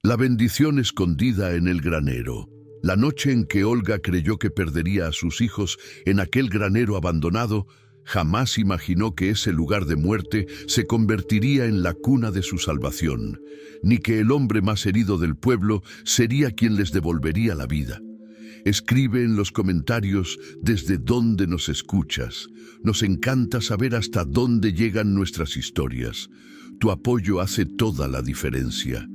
La bendición escondida en el granero. La noche en que Olga creyó que perdería a sus hijos en aquel granero abandonado, jamás imaginó que ese lugar de muerte se convertiría en la cuna de su salvación, ni que el hombre más herido del pueblo sería quien les devolvería la vida. Escribe en los comentarios desde dónde nos escuchas. Nos encanta saber hasta dónde llegan nuestras historias. Tu apoyo hace toda la diferencia.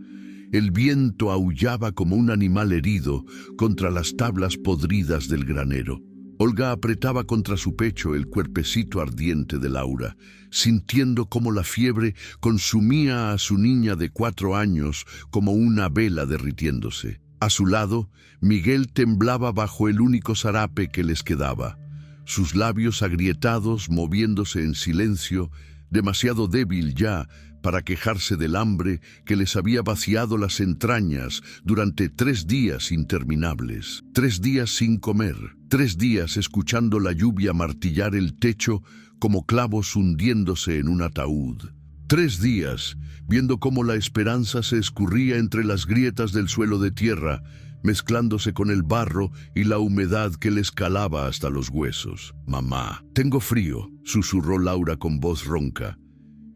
El viento aullaba como un animal herido contra las tablas podridas del granero. Olga apretaba contra su pecho el cuerpecito ardiente de Laura, sintiendo cómo la fiebre consumía a su niña de 4 años como una vela derritiéndose. A su lado, Miguel temblaba bajo el único zarape que les quedaba, sus labios agrietados moviéndose en silencio, demasiado débil ya para quejarse del hambre que les había vaciado las entrañas durante 3 días interminables, 3 días sin comer, 3 días escuchando la lluvia martillar el techo como clavos hundiéndose en un ataúd. 3 días viendo cómo la esperanza se escurría entre las grietas del suelo de tierra, mezclándose con el barro y la humedad que les calaba hasta los huesos. «Mamá, tengo frío», susurró Laura con voz ronca.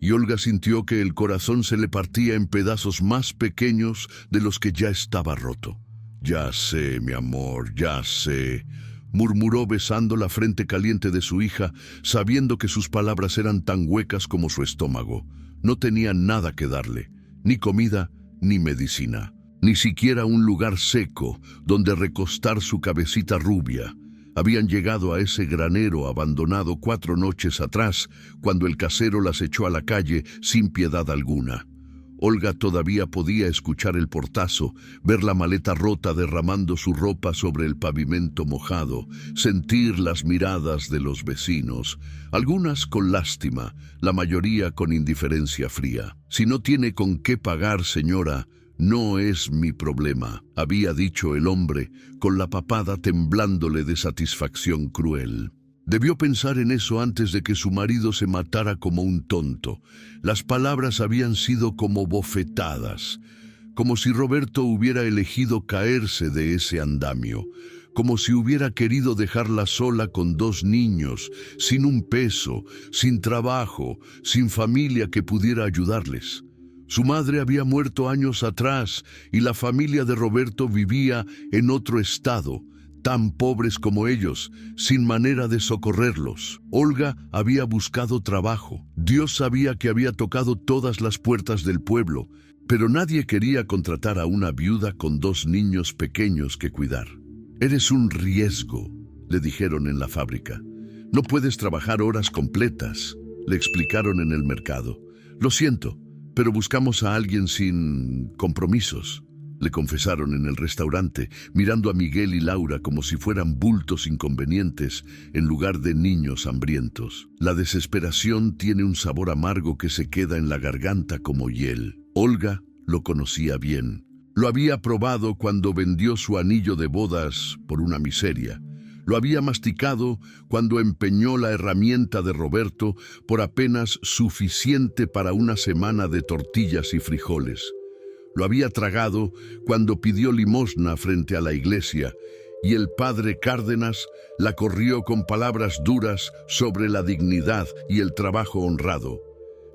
Y Olga sintió que el corazón se le partía en pedazos más pequeños de los que ya estaba roto. «Ya sé, mi amor, ya sé», murmuró besando la frente caliente de su hija, sabiendo que sus palabras eran tan huecas como su estómago. No tenía nada que darle, ni comida ni medicina, ni siquiera un lugar seco donde recostar su cabecita rubia. Habían llegado a ese granero abandonado 4 noches atrás, cuando el casero las echó a la calle sin piedad alguna. Olga todavía podía escuchar el portazo, ver la maleta rota derramando su ropa sobre el pavimento mojado, sentir las miradas de los vecinos, algunas con lástima, la mayoría con indiferencia fría. «Si no tiene con qué pagar, señora, no es mi problema», había dicho el hombre, con la papada temblándole de satisfacción cruel. Debió pensar en eso antes de que su marido se matara como un tonto. Las palabras habían sido como bofetadas, como si Roberto hubiera elegido caerse de ese andamio, como si hubiera querido dejarla sola con 2 niños, sin un peso, sin trabajo, sin familia que pudiera ayudarles. Su madre había muerto años atrás y la familia de Roberto vivía en otro estado, tan pobres como ellos, sin manera de socorrerlos. Olga había buscado trabajo. Dios sabía que había tocado todas las puertas del pueblo, pero nadie quería contratar a una viuda con 2 niños pequeños que cuidar. «Eres un riesgo», le dijeron en la fábrica. «No puedes trabajar horas completas», le explicaron en el mercado. «Lo siento, pero buscamos a alguien sin compromisos», le confesaron en el restaurante, mirando a Miguel y Laura como si fueran bultos inconvenientes en lugar de niños hambrientos. La desesperación tiene un sabor amargo que se queda en la garganta como hiel. Olga lo conocía bien. Lo había probado cuando vendió su anillo de bodas por una miseria. Lo había masticado cuando empeñó la herramienta de Roberto por apenas suficiente para una semana de tortillas y frijoles. Lo había tragado cuando pidió limosna frente a la iglesia y el padre Cárdenas la corrió con palabras duras sobre la dignidad y el trabajo honrado,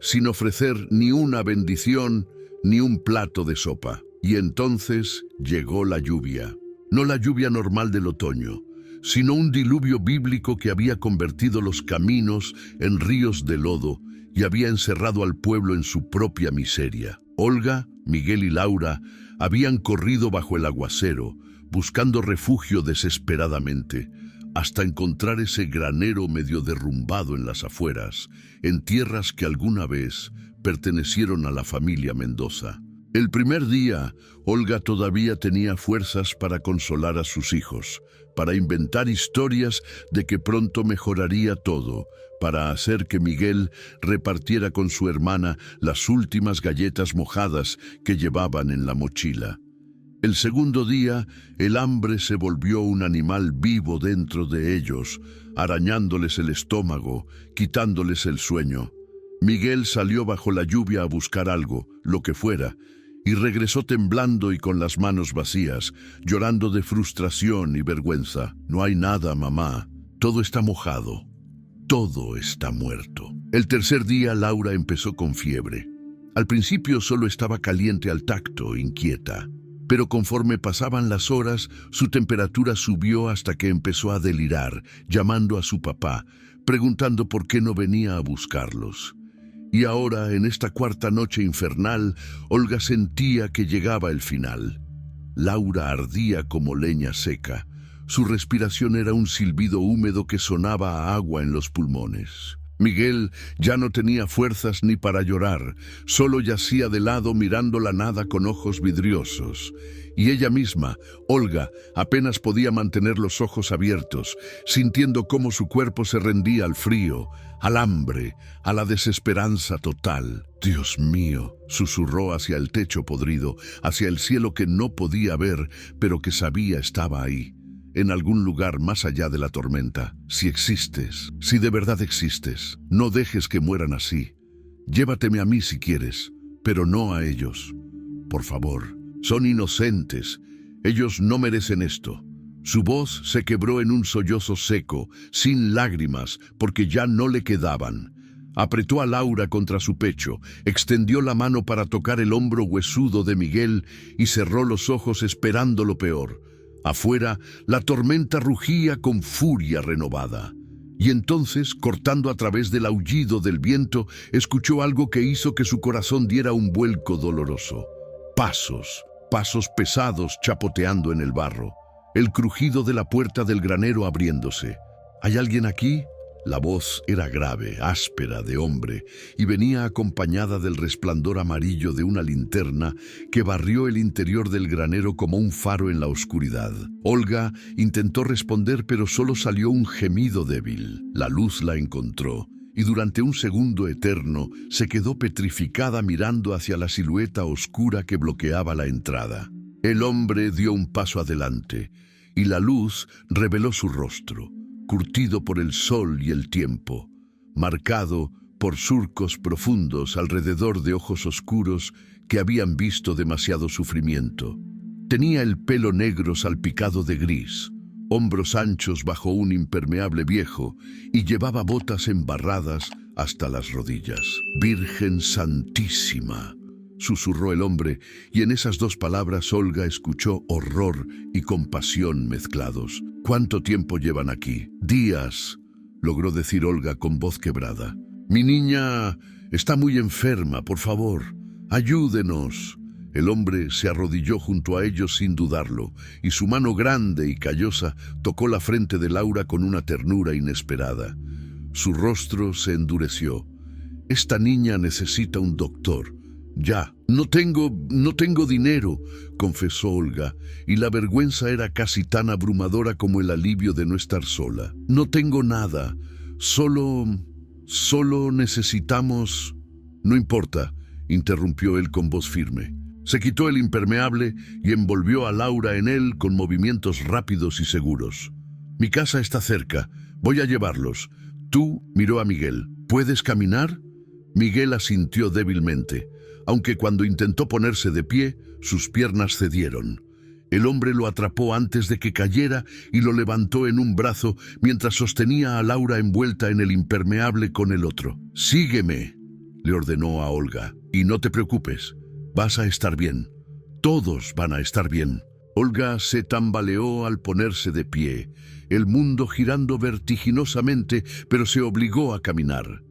sin ofrecer ni una bendición ni un plato de sopa. Y entonces llegó la lluvia. No la lluvia normal del otoño, sino un diluvio bíblico que había convertido los caminos en ríos de lodo y había encerrado al pueblo en su propia miseria. Olga, Miguel y Laura habían corrido bajo el aguacero, buscando refugio desesperadamente, hasta encontrar ese granero medio derrumbado en las afueras, en tierras que alguna vez pertenecieron a la familia Mendoza. El primer día, Olga todavía tenía fuerzas para consolar a sus hijos, para inventar historias de que pronto mejoraría todo, para hacer que Miguel repartiera con su hermana las últimas galletas mojadas que llevaban en la mochila. El segundo día, el hambre se volvió un animal vivo dentro de ellos, arañándoles el estómago, quitándoles el sueño. Miguel salió bajo la lluvia a buscar algo, lo que fuera, y regresó temblando y con las manos vacías, llorando de frustración y vergüenza. No hay nada, mamá. Todo está mojado. Todo está muerto. El tercer día, Laura empezó con fiebre. Al principio solo estaba caliente al tacto, inquieta. Pero conforme pasaban las horas, su temperatura subió hasta que empezó a delirar, llamando a su papá, preguntando por qué no venía a buscarlos. Y ahora, en esta cuarta noche infernal, Olga sentía que llegaba el final. Laura ardía como leña seca. Su respiración era un silbido húmedo que sonaba a agua en los pulmones. Miguel ya no tenía fuerzas ni para llorar, solo yacía de lado mirando la nada con ojos vidriosos. Y ella misma, Olga, apenas podía mantener los ojos abiertos, sintiendo cómo su cuerpo se rendía al frío, al hambre, a la desesperanza total. «Dios mío», susurró hacia el techo podrido, hacia el cielo que no podía ver, pero que sabía estaba ahí, en algún lugar más allá de la tormenta. «Si existes, si de verdad existes, no dejes que mueran así. Llévateme a mí si quieres, pero no a ellos. Por favor, son inocentes. Ellos no merecen esto». Su voz se quebró en un sollozo seco, sin lágrimas, porque ya no le quedaban. Apretó a Laura contra su pecho, extendió la mano para tocar el hombro huesudo de Miguel y cerró los ojos esperando lo peor. Afuera, la tormenta rugía con furia renovada. Y entonces, cortando a través del aullido del viento, escuchó algo que hizo que su corazón diera un vuelco doloroso. Pasos pesados chapoteando en el barro. El crujido de la puerta del granero abriéndose. ¿Hay alguien aquí? La voz era grave, áspera, de hombre, y venía acompañada del resplandor amarillo de una linterna que barrió el interior del granero como un faro en la oscuridad. Olga intentó responder, pero solo salió un gemido débil. La luz la encontró, y durante un segundo eterno se quedó petrificada mirando hacia la silueta oscura que bloqueaba la entrada. El hombre dio un paso adelante, y la luz reveló su rostro, curtido por el sol y el tiempo, marcado por surcos profundos alrededor de ojos oscuros que habían visto demasiado sufrimiento. Tenía el pelo negro salpicado de gris, hombros anchos bajo un impermeable viejo, y llevaba botas embarradas hasta las rodillas. «Virgen Santísima», susurró el hombre, y en esas dos palabras Olga escuchó horror y compasión mezclados. «¿Cuánto tiempo llevan aquí?» «Días», logró decir Olga con voz quebrada. «Mi niña está muy enferma, por favor, ayúdenos». El hombre se arrodilló junto a ellos sin dudarlo, y su mano grande y callosa tocó la frente de Laura con una ternura inesperada. Su rostro se endureció. «Esta niña necesita un doctor. Ya, no tengo dinero», confesó Olga, y la vergüenza era casi tan abrumadora como el alivio de no estar sola. «No tengo nada. Solo necesitamos...» «No importa», interrumpió él con voz firme. Se quitó el impermeable y envolvió a Laura en él con movimientos rápidos y seguros. «Mi casa está cerca. Voy a llevarlos. Tú», miró a Miguel, «¿puedes caminar?» Miguel asintió débilmente, aunque cuando intentó ponerse de pie, sus piernas cedieron. El hombre lo atrapó antes de que cayera y lo levantó en un brazo mientras sostenía a Laura envuelta en el impermeable con el otro. «Sígueme», le ordenó a Olga, «y no te preocupes. Vas a estar bien. Todos van a estar bien». Olga se tambaleó al ponerse de pie, el mundo girando vertiginosamente, pero se obligó a caminar.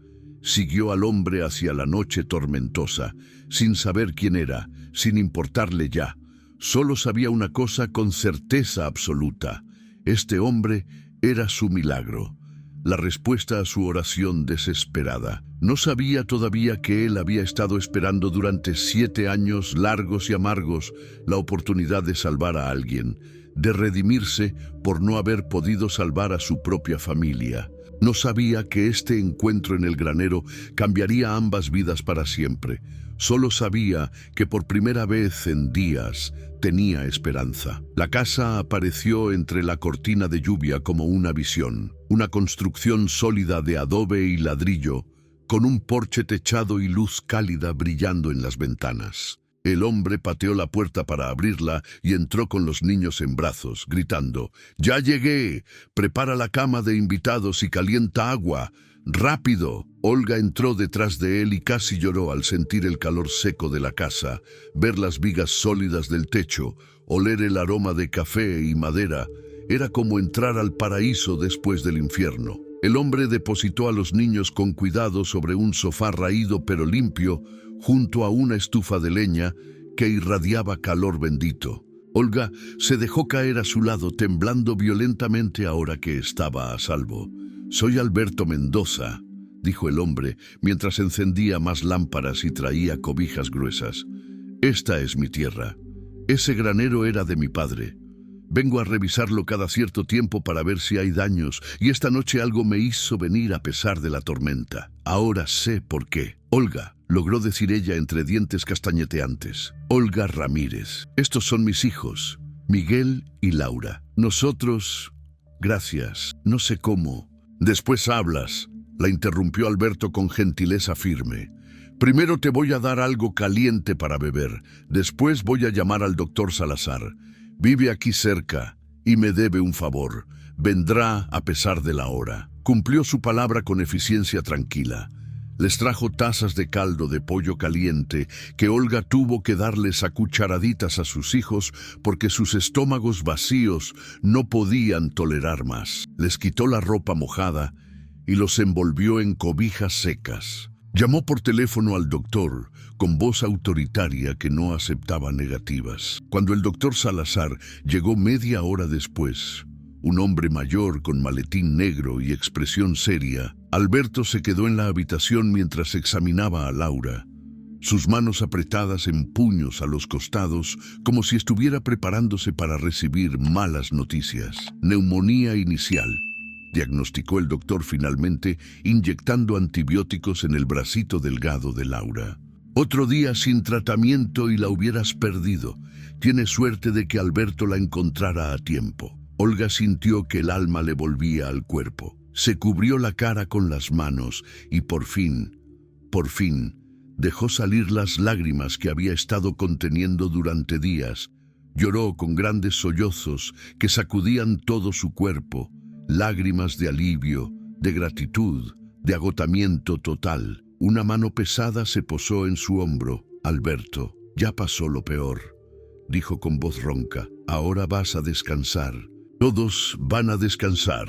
Siguió al hombre hacia la noche tormentosa, sin saber quién era, sin importarle ya. Solo sabía una cosa con certeza absoluta: este hombre era su milagro, la respuesta a su oración desesperada. No sabía todavía que él había estado esperando durante 7 años largos y amargos la oportunidad de salvar a alguien, de redimirse por no haber podido salvar a su propia familia. No sabía que este encuentro en el granero cambiaría ambas vidas para siempre. Solo sabía que por primera vez en días tenía esperanza. La casa apareció entre la cortina de lluvia como una visión, una construcción sólida de adobe y ladrillo, con un porche techado y luz cálida brillando en las ventanas. El hombre pateó la puerta para abrirla y entró con los niños en brazos, gritando: «¡Ya llegué! Prepara la cama de invitados y calienta agua. ¡Rápido!». Olga entró detrás de él y casi lloró al sentir el calor seco de la casa, ver las vigas sólidas del techo, oler el aroma de café y madera. Era como entrar al paraíso después del infierno. El hombre depositó a los niños con cuidado sobre un sofá raído pero limpio, junto a una estufa de leña que irradiaba calor bendito. Olga se dejó caer a su lado, temblando violentamente ahora que estaba a salvo. «Soy Alberto Mendoza», dijo el hombre, mientras encendía más lámparas y traía cobijas gruesas. «Esta es mi tierra. Ese granero era de mi padre. Vengo a revisarlo cada cierto tiempo para ver si hay daños, y esta noche algo me hizo venir a pesar de la tormenta. Ahora sé por qué». «Olga», logró decir ella entre dientes castañeteantes. «Olga Ramírez. Estos son mis hijos, Miguel y Laura. Nosotros... Gracias. No sé cómo». «Después hablas», la interrumpió Alberto con gentileza firme. «Primero te voy a dar algo caliente para beber. Después voy a llamar al doctor Salazar. Vive aquí cerca y me debe un favor. Vendrá a pesar de la hora». Cumplió su palabra con eficiencia tranquila. Les trajo tazas de caldo de pollo caliente que Olga tuvo que darles a cucharaditas a sus hijos porque sus estómagos vacíos no podían tolerar más. Les quitó la ropa mojada y los envolvió en cobijas secas. Llamó por teléfono al doctor con voz autoritaria que no aceptaba negativas. Cuando el doctor Salazar llegó media hora después, un hombre mayor con maletín negro y expresión seria, Alberto se quedó en la habitación mientras examinaba a Laura, sus manos apretadas en puños a los costados, como si estuviera preparándose para recibir malas noticias. «Neumonía inicial», diagnosticó el doctor finalmente, inyectando antibióticos en el bracito delgado de Laura. «Otro día sin tratamiento y la hubieras perdido. Tiene suerte de que Alberto la encontrara a tiempo». Olga sintió que el alma le volvía al cuerpo. Se cubrió la cara con las manos y por fin, dejó salir las lágrimas que había estado conteniendo durante días. Lloró con grandes sollozos que sacudían todo su cuerpo, lágrimas de alivio, de gratitud, de agotamiento total. Una mano pesada se posó en su hombro. «Alberto, ya pasó lo peor», dijo con voz ronca. «Ahora vas a descansar». «Todos van a descansar».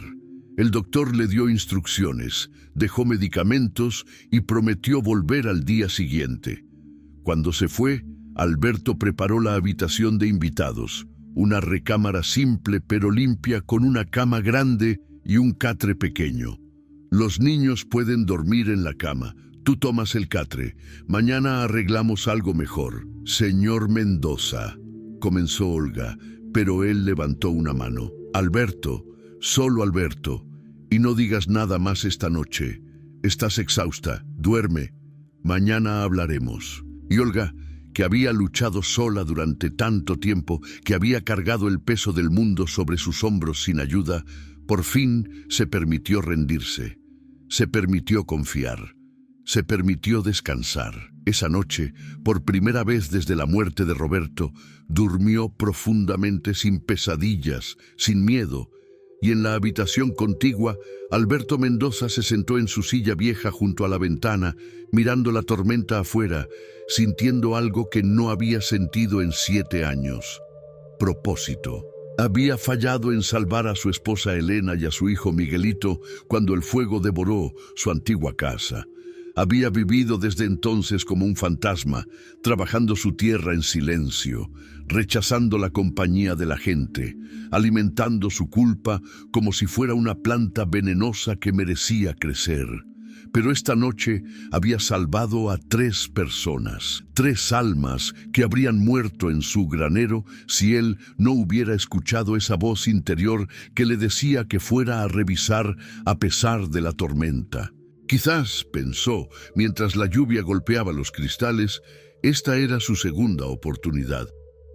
El doctor le dio instrucciones, dejó medicamentos y prometió volver al día siguiente. Cuando se fue, Alberto preparó la habitación de invitados, una recámara simple pero limpia con una cama grande y un catre pequeño. «Los niños pueden dormir en la cama. Tú tomas el catre. Mañana arreglamos algo mejor». «Señor Mendoza», comenzó Olga, pero él levantó una mano. «Alberto, solo Alberto, y no digas nada más esta noche. Estás exhausta, duerme. Mañana hablaremos». Y Olga, que había luchado sola durante tanto tiempo, que había cargado el peso del mundo sobre sus hombros sin ayuda, por fin se permitió rendirse, se permitió confiar, se permitió descansar. Esa noche, por primera vez desde la muerte de Roberto, durmió profundamente, sin pesadillas, sin miedo, y en la habitación contigua, Alberto Mendoza se sentó en su silla vieja junto a la ventana, mirando la tormenta afuera, sintiendo algo que no había sentido en 7 años. Propósito. Había fallado en salvar a su esposa Elena y a su hijo Miguelito cuando el fuego devoró su antigua casa. Había vivido desde entonces como un fantasma, trabajando su tierra en silencio, rechazando la compañía de la gente, alimentando su culpa como si fuera una planta venenosa que merecía crecer. Pero esta noche había salvado a 3 personas, 3 almas que habrían muerto en su granero si él no hubiera escuchado esa voz interior que le decía que fuera a revisar a pesar de la tormenta. Quizás, pensó, mientras la lluvia golpeaba los cristales, esta era su segunda oportunidad.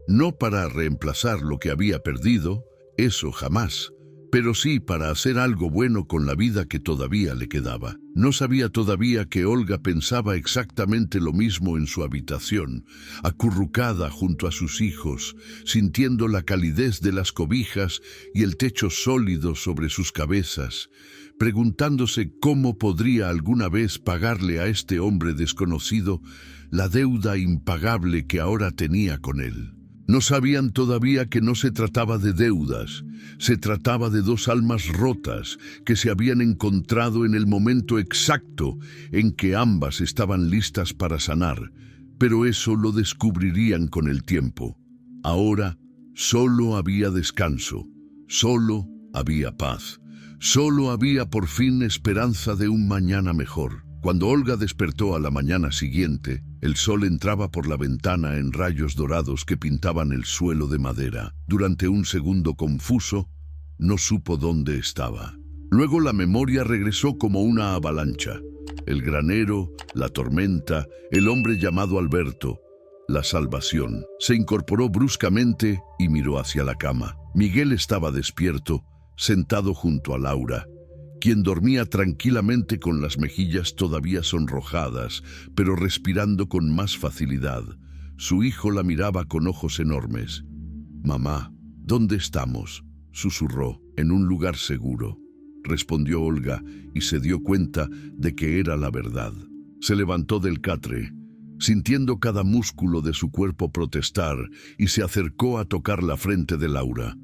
No para reemplazar lo que había perdido, eso jamás, pero sí para hacer algo bueno con la vida que todavía le quedaba. No sabía todavía que Olga pensaba exactamente lo mismo en su habitación, acurrucada junto a sus hijos, sintiendo la calidez de las cobijas y el techo sólido sobre sus cabezas, preguntándose cómo podría alguna vez pagarle a este hombre desconocido la deuda impagable que ahora tenía con él. No sabían todavía que no se trataba de deudas, se trataba de dos almas rotas que se habían encontrado en el momento exacto en que ambas estaban listas para sanar, pero eso lo descubrirían con el tiempo. Ahora solo había descanso, solo había paz, solo había por fin esperanza de un mañana mejor. Cuando Olga despertó a la mañana siguiente, el sol entraba por la ventana en rayos dorados que pintaban el suelo de madera. Durante un segundo confuso, no supo dónde estaba. Luego la memoria regresó como una avalancha. El granero, la tormenta, el hombre llamado Alberto, la salvación. Se incorporó bruscamente y miró hacia la cama. Miguel estaba despierto, sentado junto a Laura, quien dormía tranquilamente con las mejillas todavía sonrojadas, pero respirando con más facilidad. Su hijo la miraba con ojos enormes. «Mamá, ¿dónde estamos?», susurró. «En un lugar seguro», respondió Olga, y se dio cuenta de que era la verdad. Se levantó del catre, sintiendo cada músculo de su cuerpo protestar, y se acercó a tocar la frente de Laura.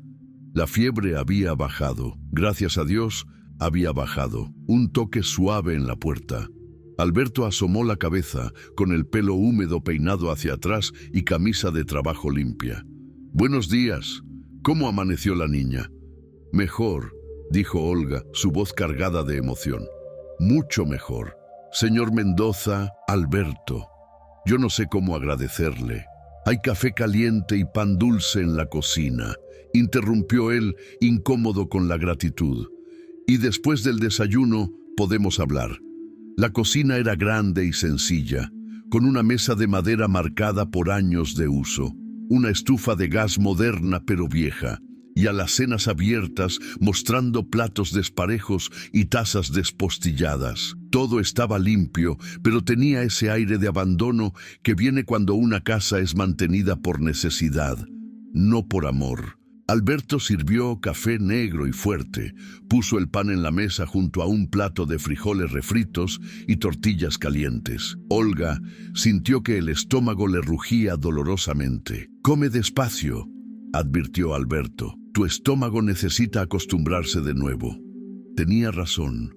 La fiebre había bajado. Gracias a Dios, había bajado. Un toque suave en la puerta. Alberto asomó la cabeza, con el pelo húmedo peinado hacia atrás y camisa de trabajo limpia. «Buenos días. ¿Cómo amaneció la niña?» «Mejor», dijo Olga, su voz cargada de emoción. «Mucho mejor. Señor Mendoza, Alberto, yo no sé cómo agradecerle. Hay café caliente y pan dulce en la cocina», interrumpió él, incómodo con la gratitud. «Y después del desayuno podemos hablar». La cocina era grande y sencilla, con una mesa de madera marcada por años de uso, una estufa de gas moderna pero vieja, y alacenas abiertas mostrando platos desparejos y tazas despostilladas. Todo estaba limpio, pero tenía ese aire de abandono que viene cuando una casa es mantenida por necesidad, no por amor. Alberto sirvió café negro y fuerte, puso el pan en la mesa junto a un plato de frijoles refritos y tortillas calientes. Olga sintió que el estómago le rugía dolorosamente. «Come despacio», advirtió Alberto. «Tu estómago necesita acostumbrarse de nuevo». Tenía razón.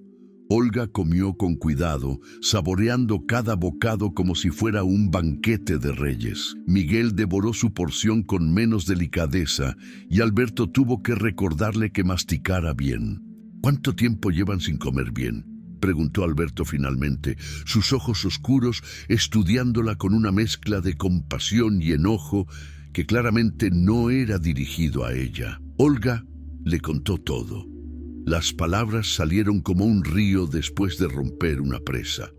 Olga comió con cuidado, saboreando cada bocado como si fuera un banquete de reyes. Miguel devoró su porción con menos delicadeza y Alberto tuvo que recordarle que masticara bien. «¿Cuánto tiempo llevan sin comer bien?», preguntó Alberto finalmente, sus ojos oscuros estudiándola con una mezcla de compasión y enojo que claramente no era dirigido a ella. Olga le contó todo. Las palabras salieron como un río después de romper una presa.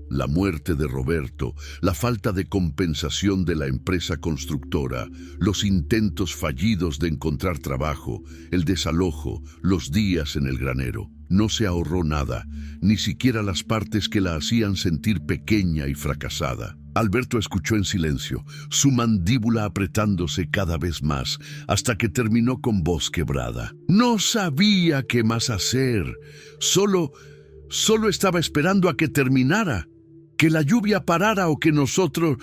La muerte de Roberto, la falta de compensación de la empresa constructora, los intentos fallidos de encontrar trabajo, el desalojo, los días en el granero. No se ahorró nada, ni siquiera las partes que la hacían sentir pequeña y fracasada. Alberto escuchó en silencio, su mandíbula apretándose cada vez más, hasta que terminó con voz quebrada. «No sabía qué más hacer. Solo estaba esperando a que terminara. Que la lluvia parara o que nosotros...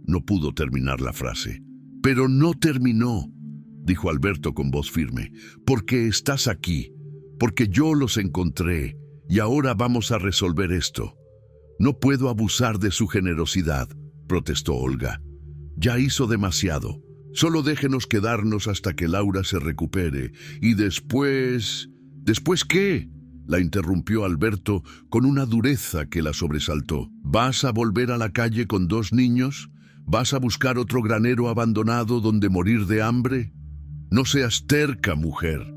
No pudo terminar la frase. «Pero no terminó», dijo Alberto con voz firme, «porque estás aquí, porque yo los encontré, y ahora vamos a resolver esto». «No puedo abusar de su generosidad», protestó Olga. «Ya hizo demasiado. Solo déjenos quedarnos hasta que Laura se recupere. Y después... ¿Después qué?», la interrumpió Alberto con una dureza que la sobresaltó. «¿Vas a volver a la calle con 2 niños? ¿Vas a buscar otro granero abandonado donde morir de hambre? No seas terca, mujer».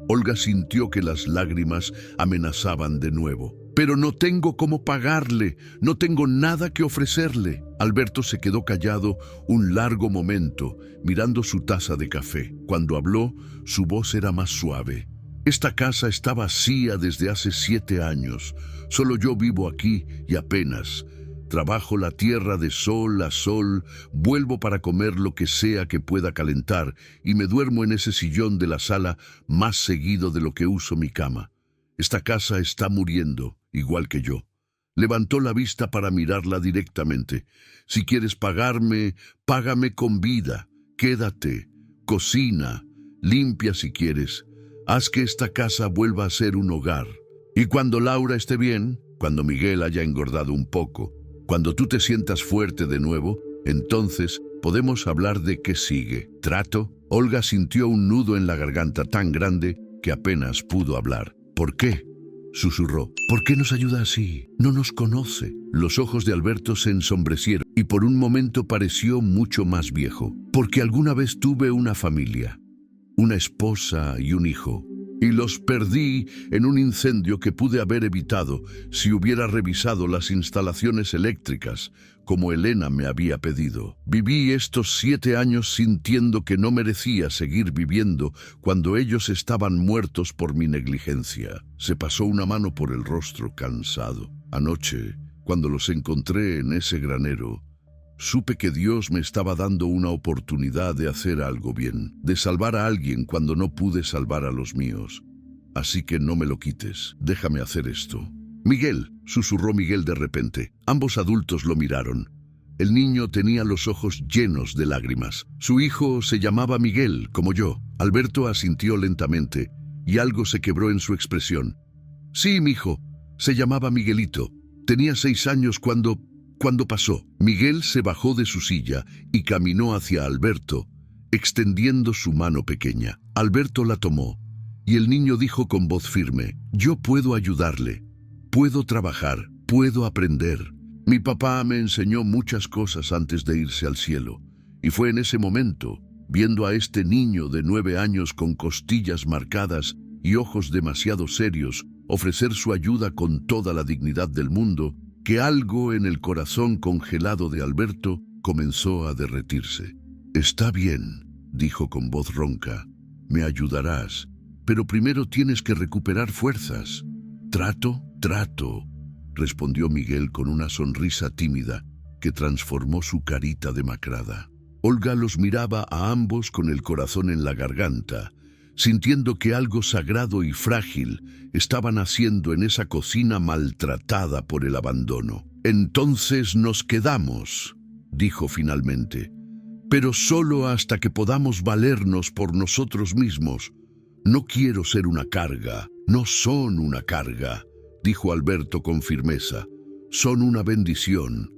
Olga sintió que las lágrimas amenazaban de nuevo. Pero no tengo cómo pagarle, no tengo nada que ofrecerle. Alberto se quedó callado un largo momento, mirando su taza de café. Cuando habló, su voz era más suave. Esta casa está vacía desde hace 7 años. Solo yo vivo aquí y apenas. Trabajo la tierra de sol a sol, vuelvo para comer lo que sea que pueda calentar y me duermo en ese sillón de la sala más seguido de lo que uso mi cama. Esta casa está muriendo, igual que yo. Levantó la vista para mirarla directamente. Si quieres pagarme, págame con vida. Quédate, cocina, limpia si quieres. Haz que esta casa vuelva a ser un hogar. Y cuando Laura esté bien, cuando Miguel haya engordado un poco, cuando tú te sientas fuerte de nuevo, entonces podemos hablar de qué sigue. ¿Trato? Olga sintió un nudo en la garganta tan grande que apenas pudo hablar. ¿Por qué?, susurró. ¿Por qué nos ayuda así? No nos conoce. Los ojos de Alberto se ensombrecieron y por un momento pareció mucho más viejo. Porque alguna vez tuve una familia, una esposa y un hijo, y los perdí en un incendio que pude haber evitado si hubiera revisado las instalaciones eléctricas, como Elena me había pedido. Viví estos 7 años sintiendo que no merecía seguir viviendo cuando ellos estaban muertos por mi negligencia. Se pasó una mano por el rostro cansado. Anoche, cuando los encontré en ese granero, supe que Dios me estaba dando una oportunidad de hacer algo bien, de salvar a alguien cuando no pude salvar a los míos. Así que no me lo quites, déjame hacer esto. Miguel, susurró Miguel de repente. Ambos adultos lo miraron. El niño tenía los ojos llenos de lágrimas. Su hijo se llamaba Miguel, como yo. Alberto asintió lentamente, y algo se quebró en su expresión. Sí, mijo, se llamaba Miguelito. Tenía 6 años cuando pasó. Miguel se bajó de su silla y caminó hacia Alberto, extendiendo su mano pequeña. Alberto la tomó, y el niño dijo con voz firme: yo puedo ayudarle, puedo trabajar, puedo aprender. Mi papá me enseñó muchas cosas antes de irse al cielo, y fue en ese momento, viendo a este niño de 9 años con costillas marcadas y ojos demasiado serios, ofrecer su ayuda con toda la dignidad del mundo, que algo en el corazón congelado de Alberto comenzó a derretirse. Está bien, dijo con voz ronca, me ayudarás, pero primero tienes que recuperar fuerzas. ¿Trato? Trato, respondió Miguel con una sonrisa tímida que transformó su carita demacrada. Olga los miraba a ambos con el corazón en la garganta, sintiendo que algo sagrado y frágil estaba naciendo en esa cocina maltratada por el abandono. Entonces nos quedamos, dijo finalmente, pero solo hasta que podamos valernos por nosotros mismos. No quiero ser una carga, no son una carga, dijo Alberto con firmeza. Son una bendición.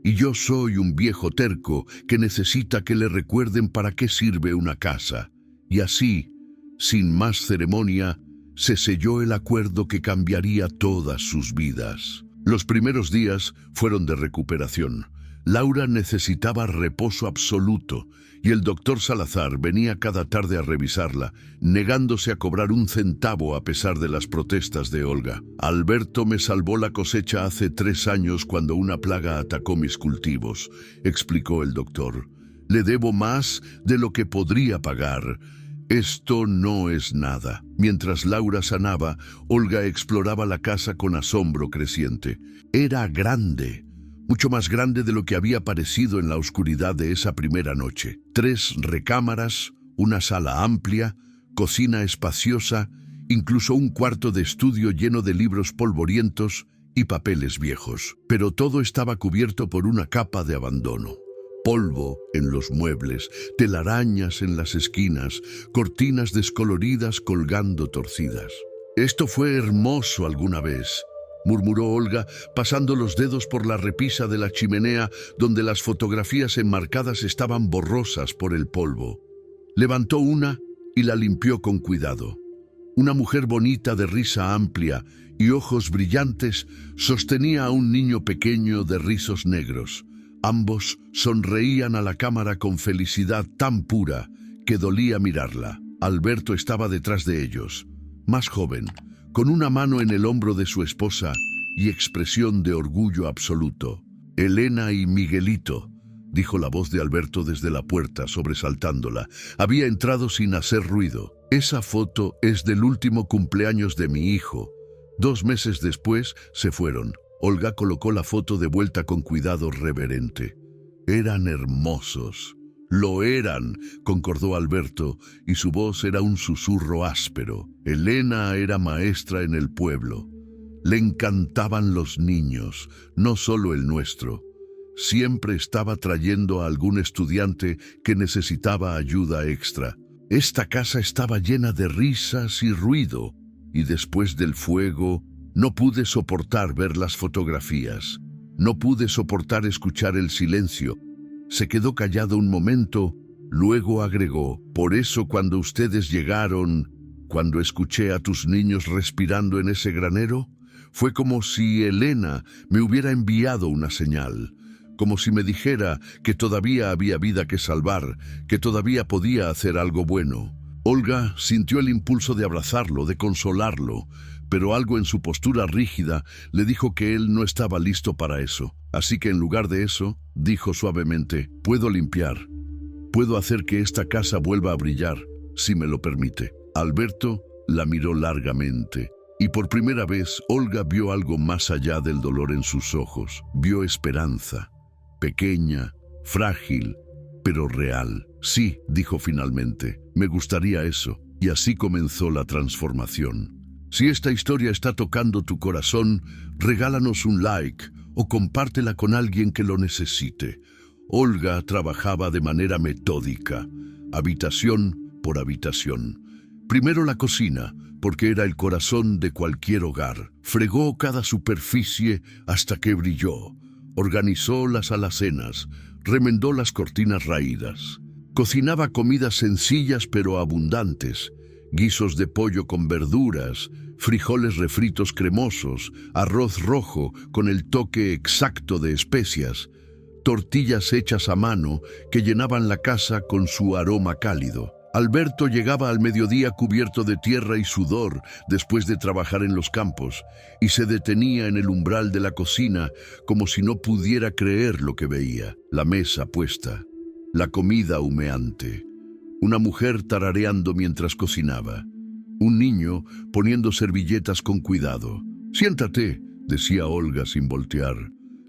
Y yo soy un viejo terco que necesita que le recuerden para qué sirve una casa. Y así, sin más ceremonia, se selló el acuerdo que cambiaría todas sus vidas. Los primeros días fueron de recuperación. Laura necesitaba reposo absoluto y el doctor Salazar venía cada tarde a revisarla, negándose a cobrar un centavo a pesar de las protestas de Olga. Alberto me salvó la cosecha hace 3 años cuando una plaga atacó mis cultivos, explicó el doctor. Le debo más de lo que podría pagar. Esto no es nada. Mientras Laura sanaba, Olga exploraba la casa con asombro creciente. Era grande, mucho más grande de lo que había parecido en la oscuridad de esa primera noche. 3 recámaras, una sala amplia, cocina espaciosa, incluso un cuarto de estudio lleno de libros polvorientos y papeles viejos. Pero todo estaba cubierto por una capa de abandono. Polvo en los muebles, telarañas en las esquinas, cortinas descoloridas colgando torcidas. Esto fue hermoso alguna vez, murmuró Olga, pasando los dedos por la repisa de la chimenea donde las fotografías enmarcadas estaban borrosas por el polvo. Levantó una y la limpió con cuidado. Una mujer bonita de risa amplia y ojos brillantes sostenía a un niño pequeño de rizos negros. Ambos sonreían a la cámara con felicidad tan pura que dolía mirarla. Alberto estaba detrás de ellos, más joven, con una mano en el hombro de su esposa y expresión de orgullo absoluto. «Elena y Miguelito», dijo la voz de Alberto desde la puerta, sobresaltándola. Había entrado sin hacer ruido. «Esa foto es del último cumpleaños de mi hijo. 2 meses después se fueron». Olga colocó la foto de vuelta con cuidado reverente. «Eran hermosos». «Lo eran», concordó Alberto, y su voz era un susurro áspero. Elena era maestra en el pueblo. Le encantaban los niños, no solo el nuestro. Siempre estaba trayendo a algún estudiante que necesitaba ayuda extra. Esta casa estaba llena de risas y ruido, y después del fuego no pude soportar ver las fotografías. No pude soportar escuchar el silencio. Se quedó callado un momento, luego agregó: «Por eso cuando ustedes llegaron, cuando escuché a tus niños respirando en ese granero, fue como si Elena me hubiera enviado una señal, como si me dijera que todavía había vida que salvar, que todavía podía hacer algo bueno». Olga sintió el impulso de abrazarlo, de consolarlo, pero algo en su postura rígida le dijo que él no estaba listo para eso. Así que en lugar de eso, dijo suavemente: «Puedo limpiar. Puedo hacer que esta casa vuelva a brillar, si me lo permite». Alberto la miró largamente, y por primera vez Olga vio algo más allá del dolor en sus ojos. Vio esperanza, pequeña, frágil, pero real. «Sí», dijo finalmente, «me gustaría eso». Y así comenzó la transformación. Si esta historia está tocando tu corazón, regálanos un like o compártela con alguien que lo necesite. Olga trabajaba de manera metódica, habitación por habitación. Primero la cocina, porque era el corazón de cualquier hogar. Fregó cada superficie hasta que brilló. Organizó las alacenas, remendó las cortinas raídas. Cocinaba comidas sencillas pero abundantes: guisos de pollo con verduras, frijoles refritos cremosos, arroz rojo con el toque exacto de especias, tortillas hechas a mano que llenaban la casa con su aroma cálido. Alberto llegaba al mediodía cubierto de tierra y sudor después de trabajar en los campos, y se detenía en el umbral de la cocina como si no pudiera creer lo que veía. La mesa puesta, la comida humeante, una mujer tarareando mientras cocinaba, un niño poniendo servilletas con cuidado. «Siéntate», decía Olga sin voltear.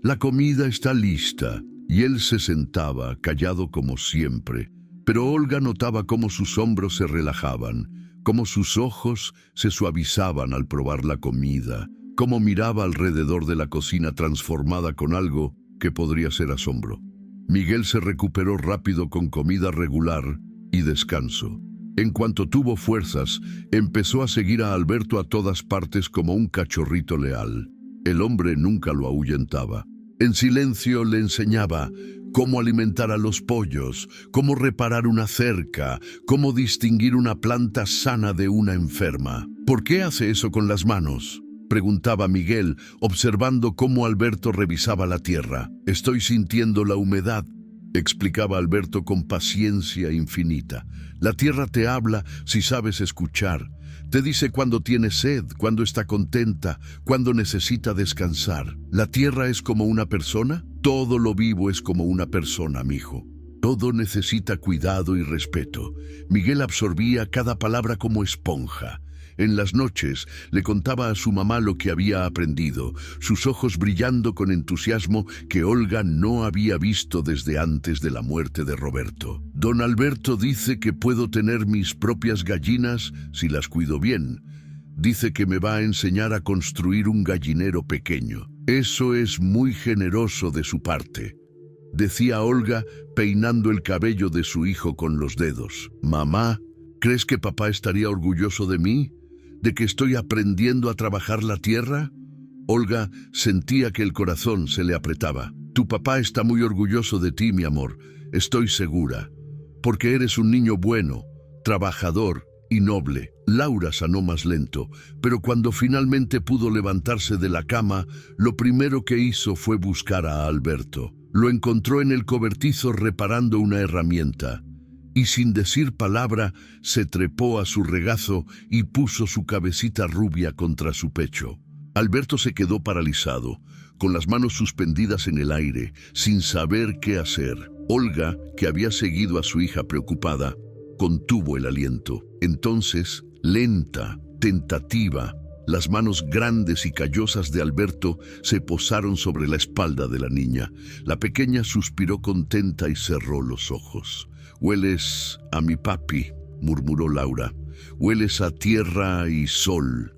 «La comida está lista». Y él se sentaba, callado como siempre. Pero Olga notaba cómo sus hombros se relajaban, cómo sus ojos se suavizaban al probar la comida, cómo miraba alrededor de la cocina transformada con algo que podría ser asombro. Miguel se recuperó rápido con comida regular y descanso. En cuanto tuvo fuerzas, empezó a seguir a Alberto a todas partes como un cachorrito leal. El hombre nunca lo ahuyentaba. En silencio le enseñaba cómo alimentar a los pollos, cómo reparar una cerca, cómo distinguir una planta sana de una enferma. «¿Por qué hace eso con las manos?», preguntaba Miguel, observando cómo Alberto revisaba la tierra. «Estoy sintiendo la humedad», explicaba Alberto con paciencia infinita. «La tierra te habla si sabes escuchar. Te dice cuando tiene sed, cuando está contenta, cuando necesita descansar. La tierra es como una persona. Todo lo vivo es como una persona, mijo. Todo necesita cuidado y respeto». Miguel absorbía cada palabra como esponja. En las noches le contaba a su mamá lo que había aprendido, sus ojos brillando con entusiasmo que Olga no había visto desde antes de la muerte de Roberto. «Don Alberto dice que puedo tener mis propias gallinas si las cuido bien. Dice que me va a enseñar a construir un gallinero pequeño. Eso es muy generoso de su parte», decía Olga, peinando el cabello de su hijo con los dedos. «Mamá, ¿crees que papá estaría orgulloso de mí? ¿De que estoy aprendiendo a trabajar la tierra?» Olga sentía que el corazón se le apretaba. «Tu papá está muy orgulloso de ti, mi amor, estoy segura, porque eres un niño bueno, trabajador y noble». Laura sanó más lento, pero cuando finalmente pudo levantarse de la cama, lo primero que hizo fue buscar a Alberto. Lo encontró en el cobertizo reparando una herramienta, y sin decir palabra se trepó a su regazo y puso su cabecita rubia contra su pecho. Alberto se quedó paralizado, con las manos suspendidas en el aire, sin saber qué hacer. Olga, que había seguido a su hija preocupada, contuvo el aliento. Entonces, lenta, tentativa, las manos grandes y callosas de Alberto se posaron sobre la espalda de la niña. La pequeña suspiró contenta y cerró los ojos. «Hueles a mi papi», murmuró Laura. «Hueles a tierra y sol».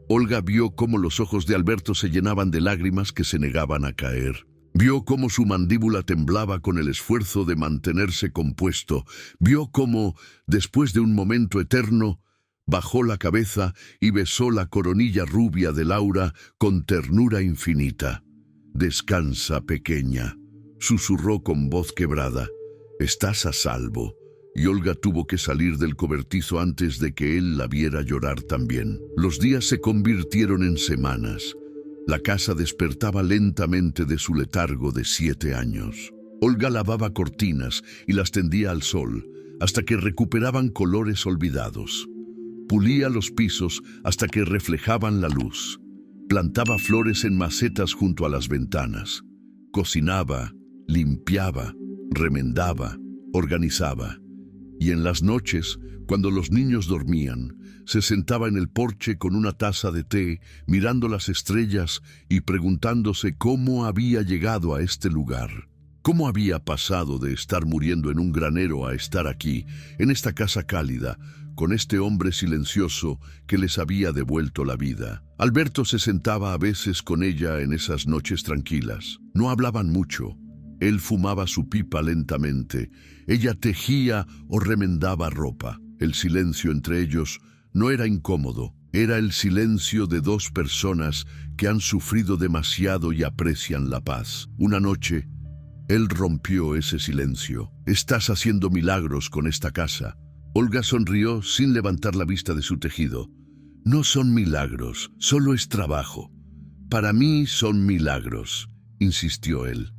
Olga vio cómo los ojos de Alberto se llenaban de lágrimas que se negaban a caer. Vio cómo su mandíbula temblaba con el esfuerzo de mantenerse compuesto. Vio cómo, después de un momento eterno, bajó la cabeza y besó la coronilla rubia de Laura con ternura infinita. «Descansa, pequeña», susurró con voz quebrada. «Estás a salvo». Y Olga tuvo que salir del cobertizo antes de que él la viera llorar también. Los días se convirtieron en semanas. La casa despertaba lentamente de su letargo de 7 años. Olga lavaba cortinas y las tendía al sol, hasta que recuperaban colores olvidados. Pulía los pisos hasta que reflejaban la luz. Plantaba flores en macetas junto a las ventanas. Cocinaba, limpiaba, remendaba, organizaba. Y en las noches, cuando los niños dormían, se sentaba en el porche con una taza de té, mirando las estrellas y preguntándose cómo había llegado a este lugar. ¿Cómo había pasado de estar muriendo en un granero a estar aquí, en esta casa cálida, con este hombre silencioso que les había devuelto la vida? Alberto se sentaba a veces con ella en esas noches tranquilas. No hablaban mucho. Él fumaba su pipa lentamente. Ella tejía o remendaba ropa. El silencio entre ellos no era incómodo. Era el silencio de dos personas que han sufrido demasiado y aprecian la paz. Una noche, él rompió ese silencio. «Estás haciendo milagros con esta casa». Olga sonrió sin levantar la vista de su tejido. «No son milagros, solo es trabajo». «Para mí son milagros», insistió él.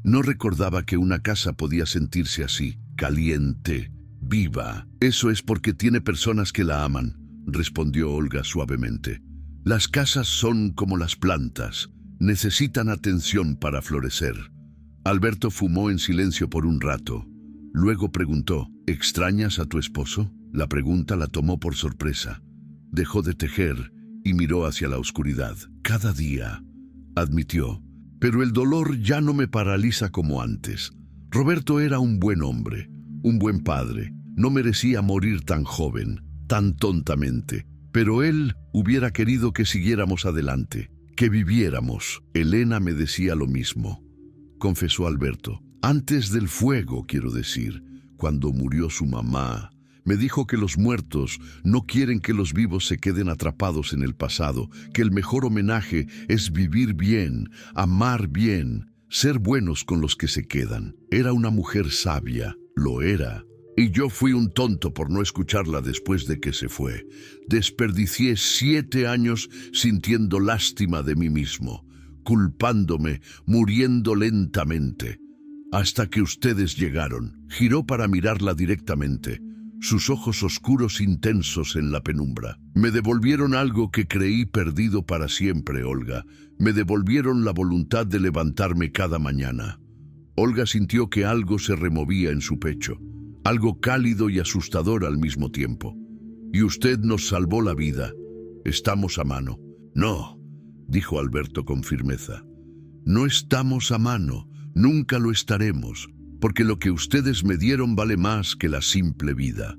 No recordaba que una casa podía sentirse así, caliente, viva. «Eso es porque tiene personas que la aman», respondió Olga suavemente. «Las casas son como las plantas, necesitan atención para florecer». Alberto fumó en silencio por un rato. Luego preguntó: «¿Extrañas a tu esposo?». La pregunta la tomó por sorpresa. Dejó de tejer y miró hacia la oscuridad. «Cada día», admitió. «Pero el dolor ya no me paraliza como antes. Roberto era un buen hombre, un buen padre. No merecía morir tan joven, tan tontamente. Pero él hubiera querido que siguiéramos adelante, que viviéramos». «Elena me decía lo mismo», confesó Alberto. «Antes del fuego, quiero decir, cuando murió su mamá. Me dijo que los muertos no quieren que los vivos se queden atrapados en el pasado, que el mejor homenaje es vivir bien, amar bien, ser buenos con los que se quedan». Era una mujer sabia, lo era. Y yo fui un tonto por no escucharla después de que se fue. Desperdicié 7 años sintiendo lástima de mí mismo, culpándome, muriendo lentamente. Hasta que ustedes llegaron. Giró para mirarla directamente, sus ojos oscuros intensos en la penumbra. «Me devolvieron algo que creí perdido para siempre, Olga. Me devolvieron la voluntad de levantarme cada mañana». Olga sintió que algo se removía en su pecho, algo cálido y asustador al mismo tiempo. «Y usted nos salvó la vida. Estamos a mano». «No», dijo Alberto con firmeza. «No estamos a mano. Nunca lo estaremos, porque lo que ustedes me dieron vale más que la simple vida.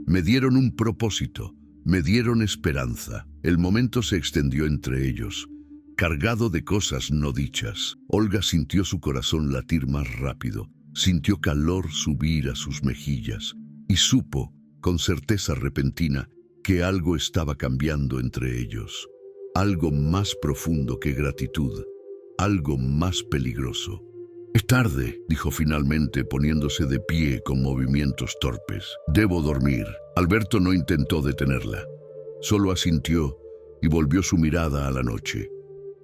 Me dieron un propósito, me dieron esperanza». El momento se extendió entre ellos, cargado de cosas no dichas. Olga sintió su corazón latir más rápido, sintió calor subir a sus mejillas y supo, con certeza repentina, que algo estaba cambiando entre ellos. Algo más profundo que gratitud, algo más peligroso. «Es tarde», dijo finalmente, poniéndose de pie con movimientos torpes. «Debo dormir». Alberto no intentó detenerla. Solo asintió y volvió su mirada a la noche.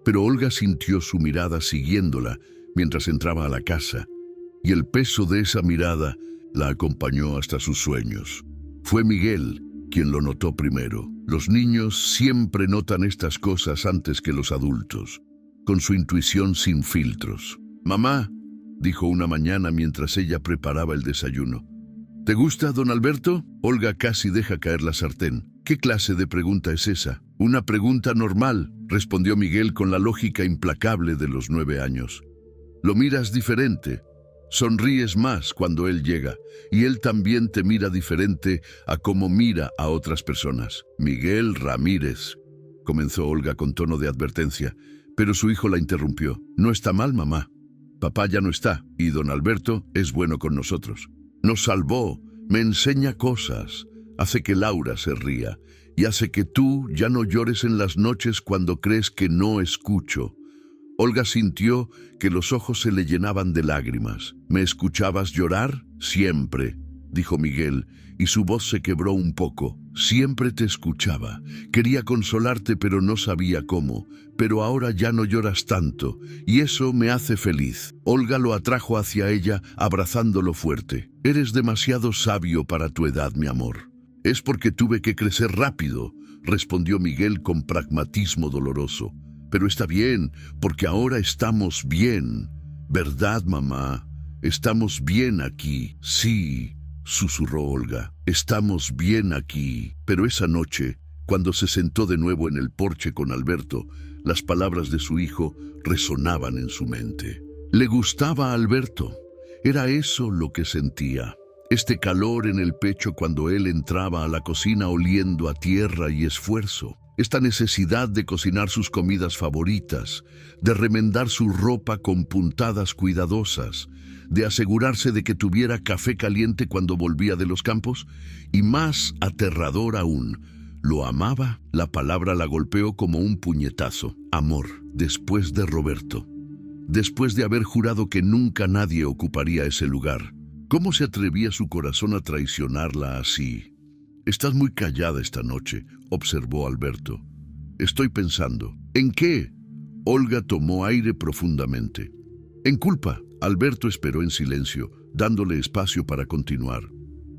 Pero Olga sintió su mirada siguiéndola mientras entraba a la casa, y el peso de esa mirada la acompañó hasta sus sueños. Fue Miguel, quien lo notó primero. Los niños siempre notan estas cosas antes que los adultos, con su intuición sin filtros. «Mamá», dijo una mañana mientras ella preparaba el desayuno. «¿Te gusta, don Alberto?» Olga casi deja caer la sartén. «¿Qué clase de pregunta es esa?» «Una pregunta normal», respondió Miguel con la lógica implacable de los 9 años. «Lo miras diferente. Sonríes más cuando él llega, y él también te mira diferente a cómo mira a otras personas». «Miguel Ramírez», comenzó Olga con tono de advertencia, pero su hijo la interrumpió. «No está mal, mamá. Papá ya no está, y don Alberto es bueno con nosotros. Nos salvó, me enseña cosas, hace que Laura se ría, y hace que tú ya no llores en las noches cuando crees que no escucho». Olga sintió que los ojos se le llenaban de lágrimas. «¿Me escuchabas llorar?» «Siempre», dijo Miguel, y su voz se quebró un poco. «Siempre te escuchaba. Quería consolarte, pero no sabía cómo. Pero ahora ya no lloras tanto, y eso me hace feliz». Olga lo atrajo hacia ella, abrazándolo fuerte. «Eres demasiado sabio para tu edad, mi amor». «Es porque tuve que crecer rápido», respondió Miguel con pragmatismo doloroso. «Pero está bien, porque ahora estamos bien. ¿Verdad, mamá? Estamos bien aquí». «Sí», susurró Olga, «estamos bien aquí». Pero esa noche, cuando se sentó de nuevo en el porche con Alberto, las palabras de su hijo resonaban en su mente. Le gustaba a Alberto. Era eso lo que sentía. Este calor en el pecho cuando él entraba a la cocina oliendo a tierra y esfuerzo. Esta necesidad de cocinar sus comidas favoritas, de remendar su ropa con puntadas cuidadosas, de asegurarse de que tuviera café caliente cuando volvía de los campos, y más aterrador aún, lo amaba. La palabra la golpeó como un puñetazo. Amor, después de Roberto, después de haber jurado que nunca nadie ocuparía ese lugar. ¿Cómo se atrevía su corazón a traicionarla así? «Estás muy callada esta noche», observó Alberto. «Estoy pensando». «¿En qué?» Olga tomó aire profundamente. «En culpa». Alberto esperó en silencio, dándole espacio para continuar.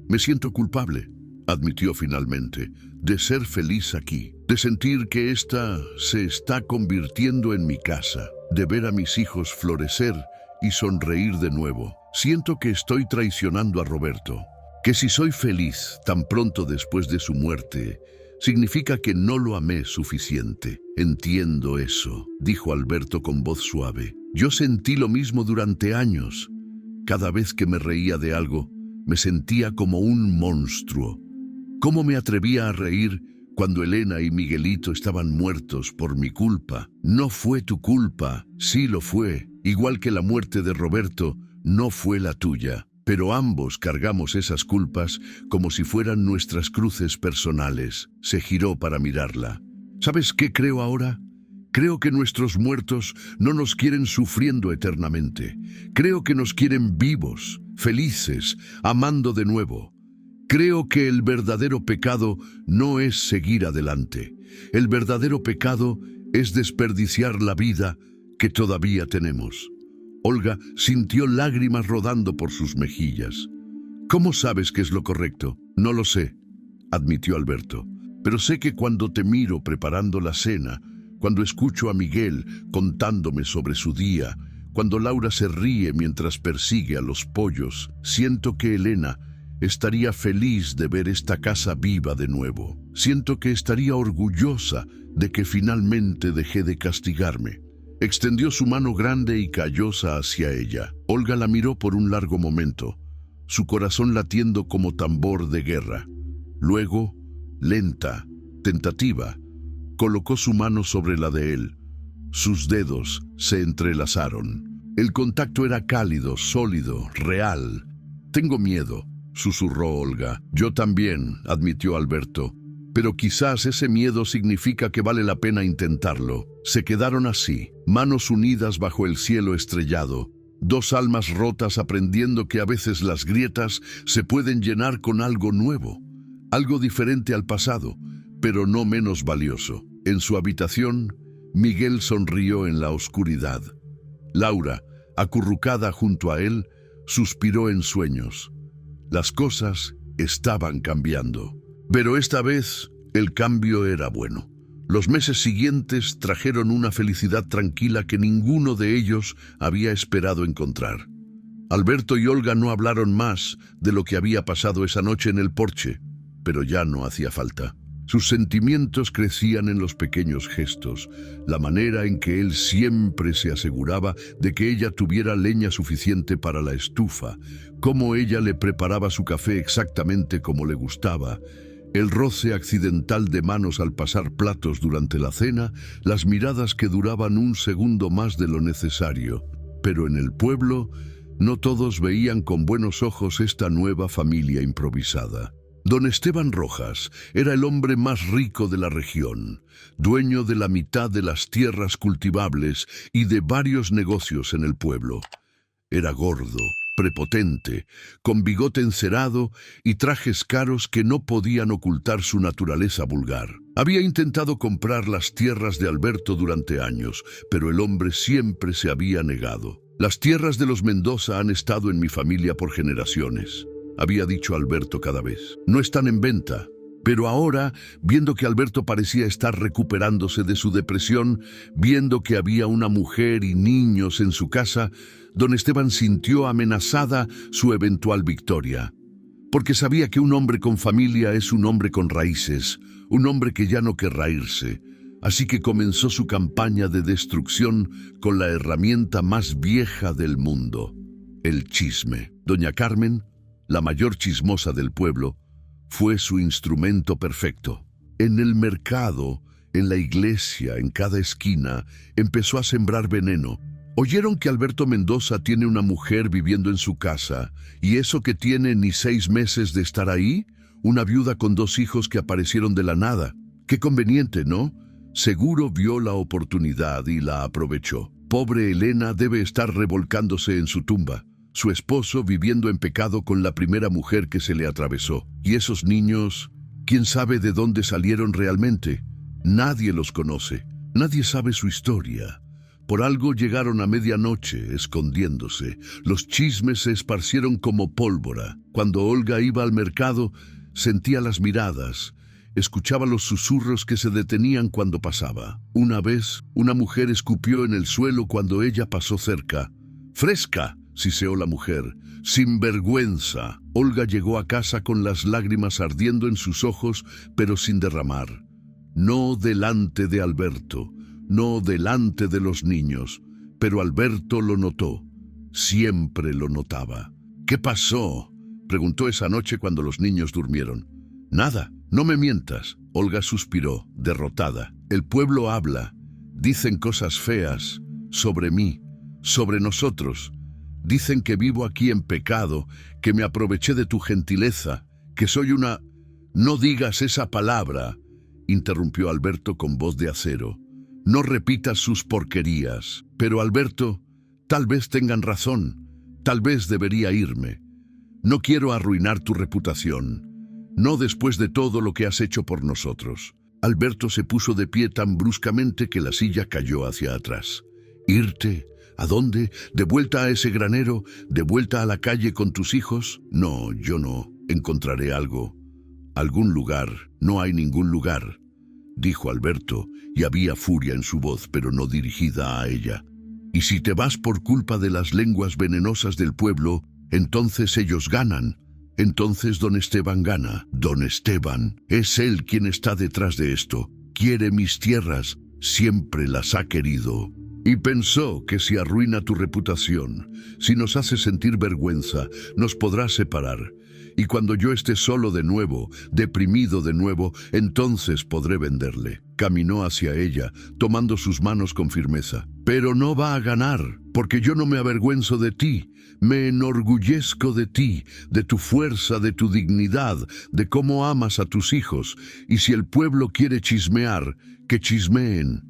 «Me siento culpable», admitió finalmente, «de ser feliz aquí, de sentir que esta se está convirtiendo en mi casa, de ver a mis hijos florecer y sonreír de nuevo. Siento que estoy traicionando a Roberto. Que si soy feliz tan pronto después de su muerte, significa que no lo amé suficiente». «Entiendo eso», dijo Alberto con voz suave. «Yo sentí lo mismo durante años. Cada vez que me reía de algo, me sentía como un monstruo. ¿Cómo me atrevía a reír cuando Elena y Miguelito estaban muertos por mi culpa? No fue tu culpa, sí lo fue. Igual que la muerte de Roberto, no fue la tuya. Pero ambos cargamos esas culpas como si fueran nuestras cruces personales». Se giró para mirarla. «¿Sabes qué creo ahora? Creo que nuestros muertos no nos quieren sufriendo eternamente. Creo que nos quieren vivos, felices, amando de nuevo. Creo que el verdadero pecado no es seguir adelante. El verdadero pecado es desperdiciar la vida que todavía tenemos». Olga sintió lágrimas rodando por sus mejillas. «¿Cómo sabes qué es lo correcto?» «No lo sé», admitió Alberto. «Pero sé que cuando te miro preparando la cena, cuando escucho a Miguel contándome sobre su día, cuando Laura se ríe mientras persigue a los pollos, siento que Elena estaría feliz de ver esta casa viva de nuevo. Siento que estaría orgullosa de que finalmente dejé de castigarme». Extendió su mano grande y callosa hacia ella. Olga la miró por un largo momento, su corazón latiendo como tambor de guerra. Luego, lenta, tentativa, colocó su mano sobre la de él. Sus dedos se entrelazaron. El contacto era cálido, sólido, real. «Tengo miedo», susurró Olga. «Yo también», admitió Alberto. «Pero quizás ese miedo significa que vale la pena intentarlo». Se quedaron así, manos unidas bajo el cielo estrellado, dos almas rotas aprendiendo que a veces las grietas se pueden llenar con algo nuevo, algo diferente al pasado, pero no menos valioso. En su habitación, Miguel sonrió en la oscuridad. Laura, acurrucada junto a él, suspiró en sueños. Las cosas estaban cambiando. Pero esta vez el cambio era bueno. Los meses siguientes trajeron una felicidad tranquila que ninguno de ellos había esperado encontrar. Alberto y Olga no hablaron más de lo que había pasado esa noche en el porche, pero ya no hacía falta. Sus sentimientos crecían en los pequeños gestos, la manera en que él siempre se aseguraba de que ella tuviera leña suficiente para la estufa, cómo ella le preparaba su café exactamente como le gustaba, el roce accidental de manos al pasar platos durante la cena, las miradas que duraban un segundo más de lo necesario. Pero en el pueblo, no todos veían con buenos ojos esta nueva familia improvisada. Don Esteban Rojas era el hombre más rico de la región, dueño de la mitad de las tierras cultivables y de varios negocios en el pueblo. Era gordo, prepotente, con bigote encerado y trajes caros que no podían ocultar su naturaleza vulgar. Había intentado comprar las tierras de Alberto durante años, pero el hombre siempre se había negado. «Las tierras de los Mendoza han estado en mi familia por generaciones», había dicho Alberto cada vez. «No están en venta». Pero ahora, viendo que Alberto parecía estar recuperándose de su depresión, viendo que había una mujer y niños en su casa, don Esteban sintió amenazada su eventual victoria. Porque sabía que un hombre con familia es un hombre con raíces, un hombre que ya no querrá irse. Así que comenzó su campaña de destrucción con la herramienta más vieja del mundo, el chisme. Doña Carmen, la mayor chismosa del pueblo, fue su instrumento perfecto. En el mercado, en la iglesia, en cada esquina, empezó a sembrar veneno. Oyeron que Alberto Mendoza tiene una mujer viviendo en su casa, y eso que tiene ni 6 meses de estar ahí, una viuda con 2 hijos que aparecieron de la nada. Qué conveniente, ¿no? Seguro vio la oportunidad y la aprovechó. Pobre Elena debe estar revolcándose en su tumba. Su esposo viviendo en pecado con la primera mujer que se le atravesó. Y esos niños, ¿quién sabe de dónde salieron realmente? Nadie los conoce. Nadie sabe su historia. Por algo llegaron a medianoche, escondiéndose. Los chismes se esparcieron como pólvora. Cuando Olga iba al mercado, sentía las miradas, escuchaba los susurros que se detenían cuando pasaba. Una vez, una mujer escupió en el suelo cuando ella pasó cerca. ¡Fresca!, siseó la mujer. ¡Sinvergüenza! Olga llegó a casa con las lágrimas ardiendo en sus ojos, pero sin derramar. No delante de Alberto, no delante de los niños, pero Alberto lo notó. Siempre lo notaba. ¿Qué pasó?, preguntó esa noche cuando los niños durmieron. Nada, no me mientas. Olga suspiró, derrotada. El pueblo habla. Dicen cosas feas sobre mí, sobre nosotros. Dicen que vivo aquí en pecado, que me aproveché de tu gentileza, que soy una... No digas esa palabra, interrumpió Alberto con voz de acero. No repitas sus porquerías. Pero Alberto, tal vez tengan razón. Tal vez debería irme. No quiero arruinar tu reputación. No después de todo lo que has hecho por nosotros. Alberto se puso de pie tan bruscamente que la silla cayó hacia atrás. ¿Irte? ¿A dónde? ¿De vuelta a ese granero? ¿De vuelta a la calle con tus hijos? No, yo no. Encontraré algo. Algún lugar. No hay ningún lugar, dijo Alberto, y había furia en su voz, pero no dirigida a ella. Y si te vas por culpa de las lenguas venenosas del pueblo, entonces ellos ganan. Entonces don Esteban gana. Don Esteban, es él quien está detrás de esto. Quiere mis tierras, siempre las ha querido. Y pensó que si arruina tu reputación, si nos hace sentir vergüenza, nos podrá separar. Y cuando yo esté solo de nuevo, deprimido de nuevo, entonces podré venderle. Caminó hacia ella, tomando sus manos con firmeza. Pero no va a ganar, porque yo no me avergüenzo de ti. Me enorgullezco de ti, de tu fuerza, de tu dignidad, de cómo amas a tus hijos. Y si el pueblo quiere chismear, que chismeen.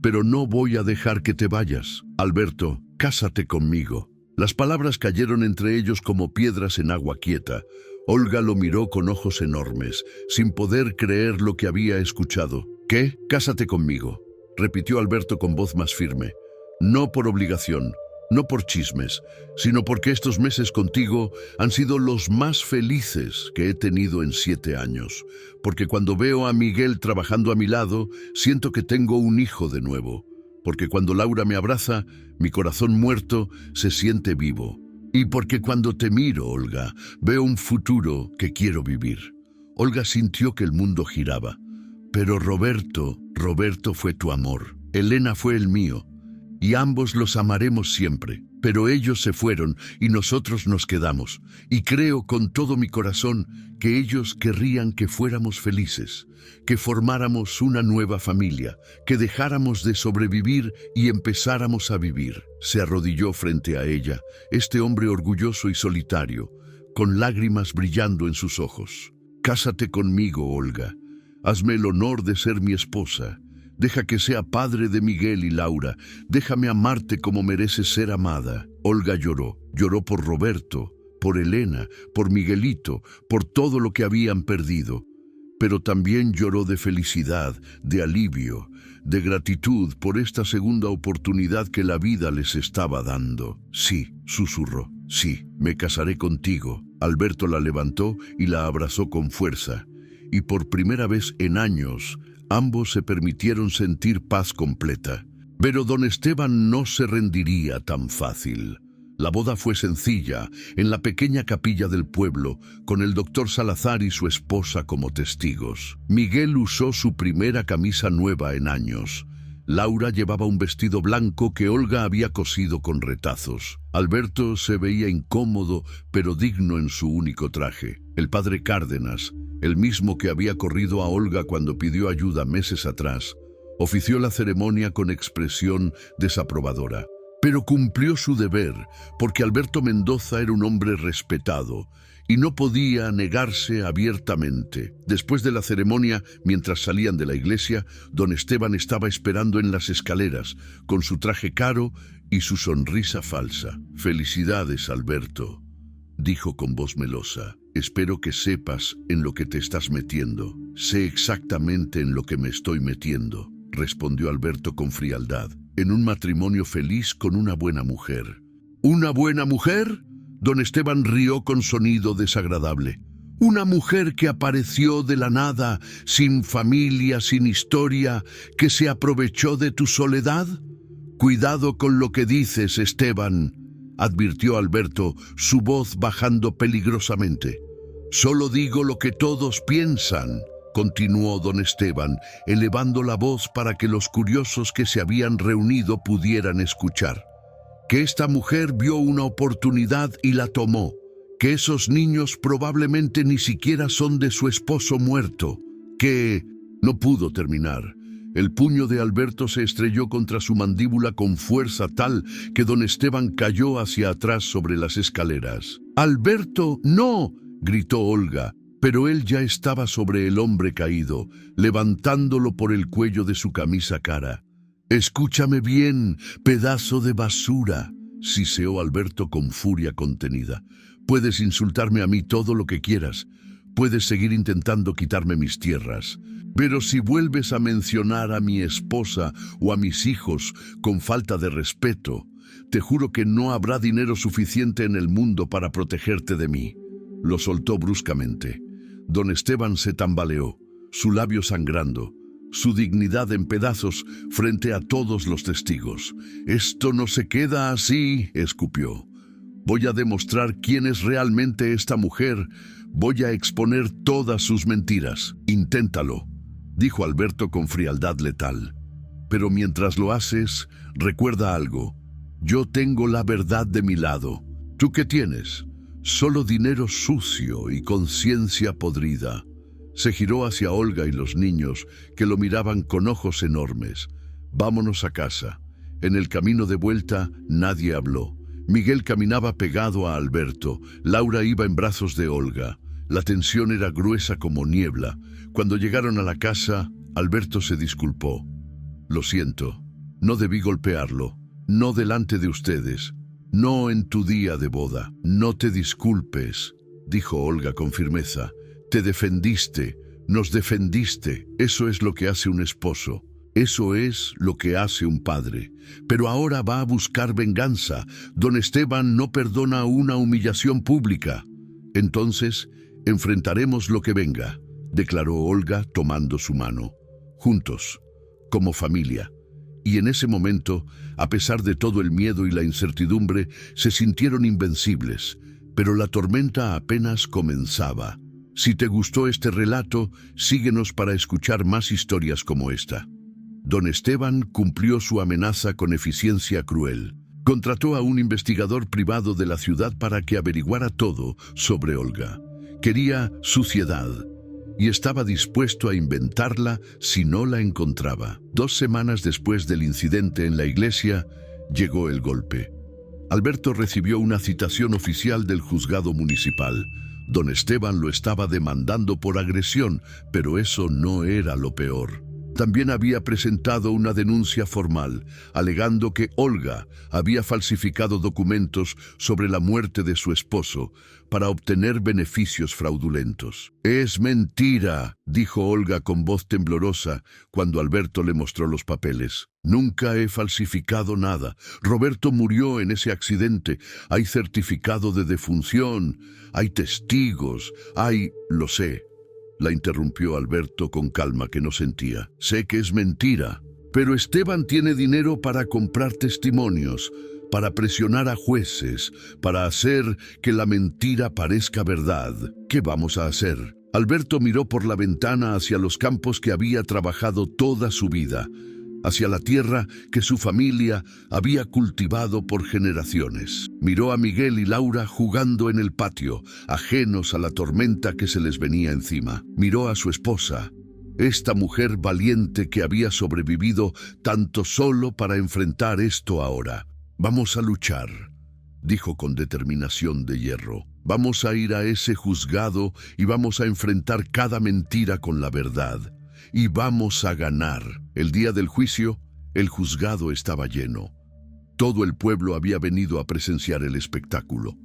Pero no voy a dejar que te vayas. Alberto, cásate conmigo. Las palabras cayeron entre ellos como piedras en agua quieta. Olga lo miró con ojos enormes, sin poder creer lo que había escuchado. ¿Qué? Cásate conmigo, repitió Alberto con voz más firme. No por obligación, no por chismes, sino porque estos meses contigo han sido los más felices que he tenido en 7 años. Porque cuando veo a Miguel trabajando a mi lado, siento que tengo un hijo de nuevo. Porque cuando Laura me abraza, mi corazón muerto se siente vivo. Y porque cuando te miro, Olga, veo un futuro que quiero vivir. Olga sintió que el mundo giraba. Pero Roberto fue tu amor. Elena fue el mío. Y ambos los amaremos siempre. Pero ellos se fueron y nosotros nos quedamos. Y creo con todo mi corazón que ellos querrían que fuéramos felices, que formáramos una nueva familia, que dejáramos de sobrevivir y empezáramos a vivir. Se arrodilló frente a ella, este hombre orgulloso y solitario, con lágrimas brillando en sus ojos. Cásate conmigo, Olga. Hazme el honor de ser mi esposa. Deja que sea padre de Miguel y Laura. Déjame amarte como mereces ser amada. Olga lloró. Lloró por Roberto, por Elena, por Miguelito, por todo lo que habían perdido. Pero también lloró de felicidad, de alivio, de gratitud por esta segunda oportunidad que la vida les estaba dando. Sí, susurró. Sí, me casaré contigo. Alberto la levantó y la abrazó con fuerza. Y por primera vez en años, ambos se permitieron sentir paz completa. Pero don Esteban no se rendiría tan fácil. La boda fue sencilla, en la pequeña capilla del pueblo, con el doctor Salazar y su esposa como testigos. Miguel usó su primera camisa nueva en años. Laura llevaba un vestido blanco que Olga había cosido con retazos. Alberto se veía incómodo, pero digno en su único traje. El padre Cárdenas, el mismo que había corrido a Olga cuando pidió ayuda meses atrás, ofició la ceremonia con expresión desaprobadora. Pero cumplió su deber, porque Alberto Mendoza era un hombre respetado y no podía negarse abiertamente. Después de la ceremonia, mientras salían de la iglesia, don Esteban estaba esperando en las escaleras, con su traje caro y su sonrisa falsa. «Felicidades, Alberto», dijo con voz melosa. «Espero que sepas en lo que te estás metiendo». «Sé exactamente en lo que me estoy metiendo», respondió Alberto con frialdad. «En un matrimonio feliz con una buena mujer». «¿Una buena mujer?». Don Esteban rió con sonido desagradable. «¿Una mujer que apareció de la nada, sin familia, sin historia, que se aprovechó de tu soledad?» «Cuidado con lo que dices, Esteban», advirtió Alberto, su voz bajando peligrosamente. «Solo digo lo que todos piensan», continuó don Esteban, elevando la voz para que los curiosos que se habían reunido pudieran escuchar. «Que esta mujer vio una oportunidad y la tomó, que esos niños probablemente ni siquiera son de su esposo muerto, que...» No pudo terminar. El puño de Alberto se estrelló contra su mandíbula con fuerza tal que don Esteban cayó hacia atrás sobre las escaleras. «¡Alberto, no!», gritó Olga, pero él ya estaba sobre el hombre caído, levantándolo por el cuello de su camisa cara. «Escúchame bien, pedazo de basura», siseó Alberto con furia contenida. «Puedes insultarme a mí todo lo que quieras. Puedes seguir intentando quitarme mis tierras. Pero si vuelves a mencionar a mi esposa o a mis hijos con falta de respeto, te juro que no habrá dinero suficiente en el mundo para protegerte de mí». Lo soltó bruscamente. Don Esteban se tambaleó, su labio sangrando, su dignidad en pedazos frente a todos los testigos. «Esto no se queda así», escupió. «Voy a demostrar quién es realmente esta mujer. Voy a exponer todas sus mentiras». «Inténtalo», dijo Alberto con frialdad letal. «Pero mientras lo haces, recuerda algo. Yo tengo la verdad de mi lado. ¿Tú qué tienes? Solo dinero sucio y conciencia podrida». Se giró hacia Olga y los niños, que lo miraban con ojos enormes. «Vámonos a casa». En el camino de vuelta, nadie habló. Miguel caminaba pegado a Alberto. Laura iba en brazos de Olga. La tensión era gruesa como niebla. Cuando llegaron a la casa, Alberto se disculpó. «Lo siento. No debí golpearlo. No delante de ustedes. No en tu día de boda». «No te disculpes», dijo Olga con firmeza. «Te defendiste, nos defendiste. Eso es lo que hace un esposo. Eso es lo que hace un padre. Pero ahora va a buscar venganza. Don Esteban no perdona una humillación pública. Entonces, enfrentaremos lo que venga, declaró Olga tomando su mano. Juntos, como familia. Y en ese momento, a pesar de todo el miedo y la incertidumbre, se sintieron invencibles. Pero la tormenta apenas comenzaba. Si te gustó este relato, síguenos para escuchar más historias como esta. Don Esteban cumplió su amenaza con eficiencia cruel. Contrató a un investigador privado de la ciudad para que averiguara todo sobre Olga. Quería suciedad y estaba dispuesto a inventarla si no la encontraba. 2 semanas después del incidente en la iglesia, llegó el golpe. Alberto recibió una citación oficial del juzgado municipal. Don Esteban lo estaba demandando por agresión, pero eso no era lo peor. También había presentado una denuncia formal, alegando que Olga había falsificado documentos sobre la muerte de su esposo para obtener beneficios fraudulentos. «Es mentira», dijo Olga con voz temblorosa cuando Alberto le mostró los papeles. «Nunca he falsificado nada. Roberto murió en ese accidente. Hay certificado de defunción, hay testigos, lo sé». La interrumpió Alberto con calma que no sentía. «Sé que es mentira, pero Esteban tiene dinero para comprar testimonios, para presionar a jueces, para hacer que la mentira parezca verdad. ¿Qué vamos a hacer?» Alberto miró por la ventana hacia los campos que había trabajado toda su vida, hacia la tierra que su familia había cultivado por generaciones. Miró a Miguel y Laura jugando en el patio, ajenos a la tormenta que se les venía encima. Miró a su esposa, esta mujer valiente que había sobrevivido tanto solo para enfrentar esto ahora. «Vamos a luchar», dijo con determinación de hierro. «Vamos a ir a ese juzgado y vamos a enfrentar cada mentira con la verdad. Y vamos a ganar». El día del juicio, el juzgado estaba lleno. Todo el pueblo había venido a presenciar el espectáculo.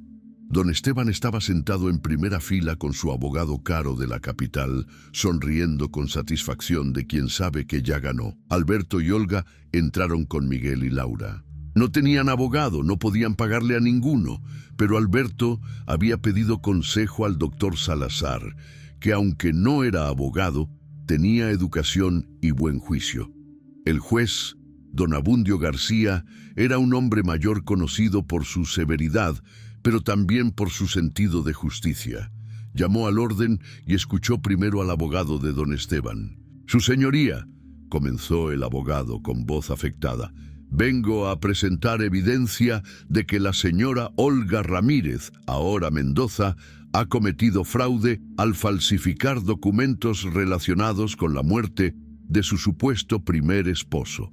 Don Esteban estaba sentado en primera fila con su abogado caro de la capital, sonriendo con satisfacción de quien sabe que ya ganó. Alberto y Olga entraron con Miguel y Laura. No tenían abogado, no podían pagarle a ninguno, pero Alberto había pedido consejo al doctor Salazar, que aunque no era abogado, tenía educación y buen juicio. El juez, don Abundio García, era un hombre mayor conocido por su severidad, pero también por su sentido de justicia. Llamó al orden y escuchó primero al abogado de don Esteban. «Su señoría», comenzó el abogado con voz afectada, «vengo a presentar evidencia de que la señora Olga Ramírez, ahora Mendoza, ha cometido fraude al falsificar documentos relacionados con la muerte de su supuesto primer esposo.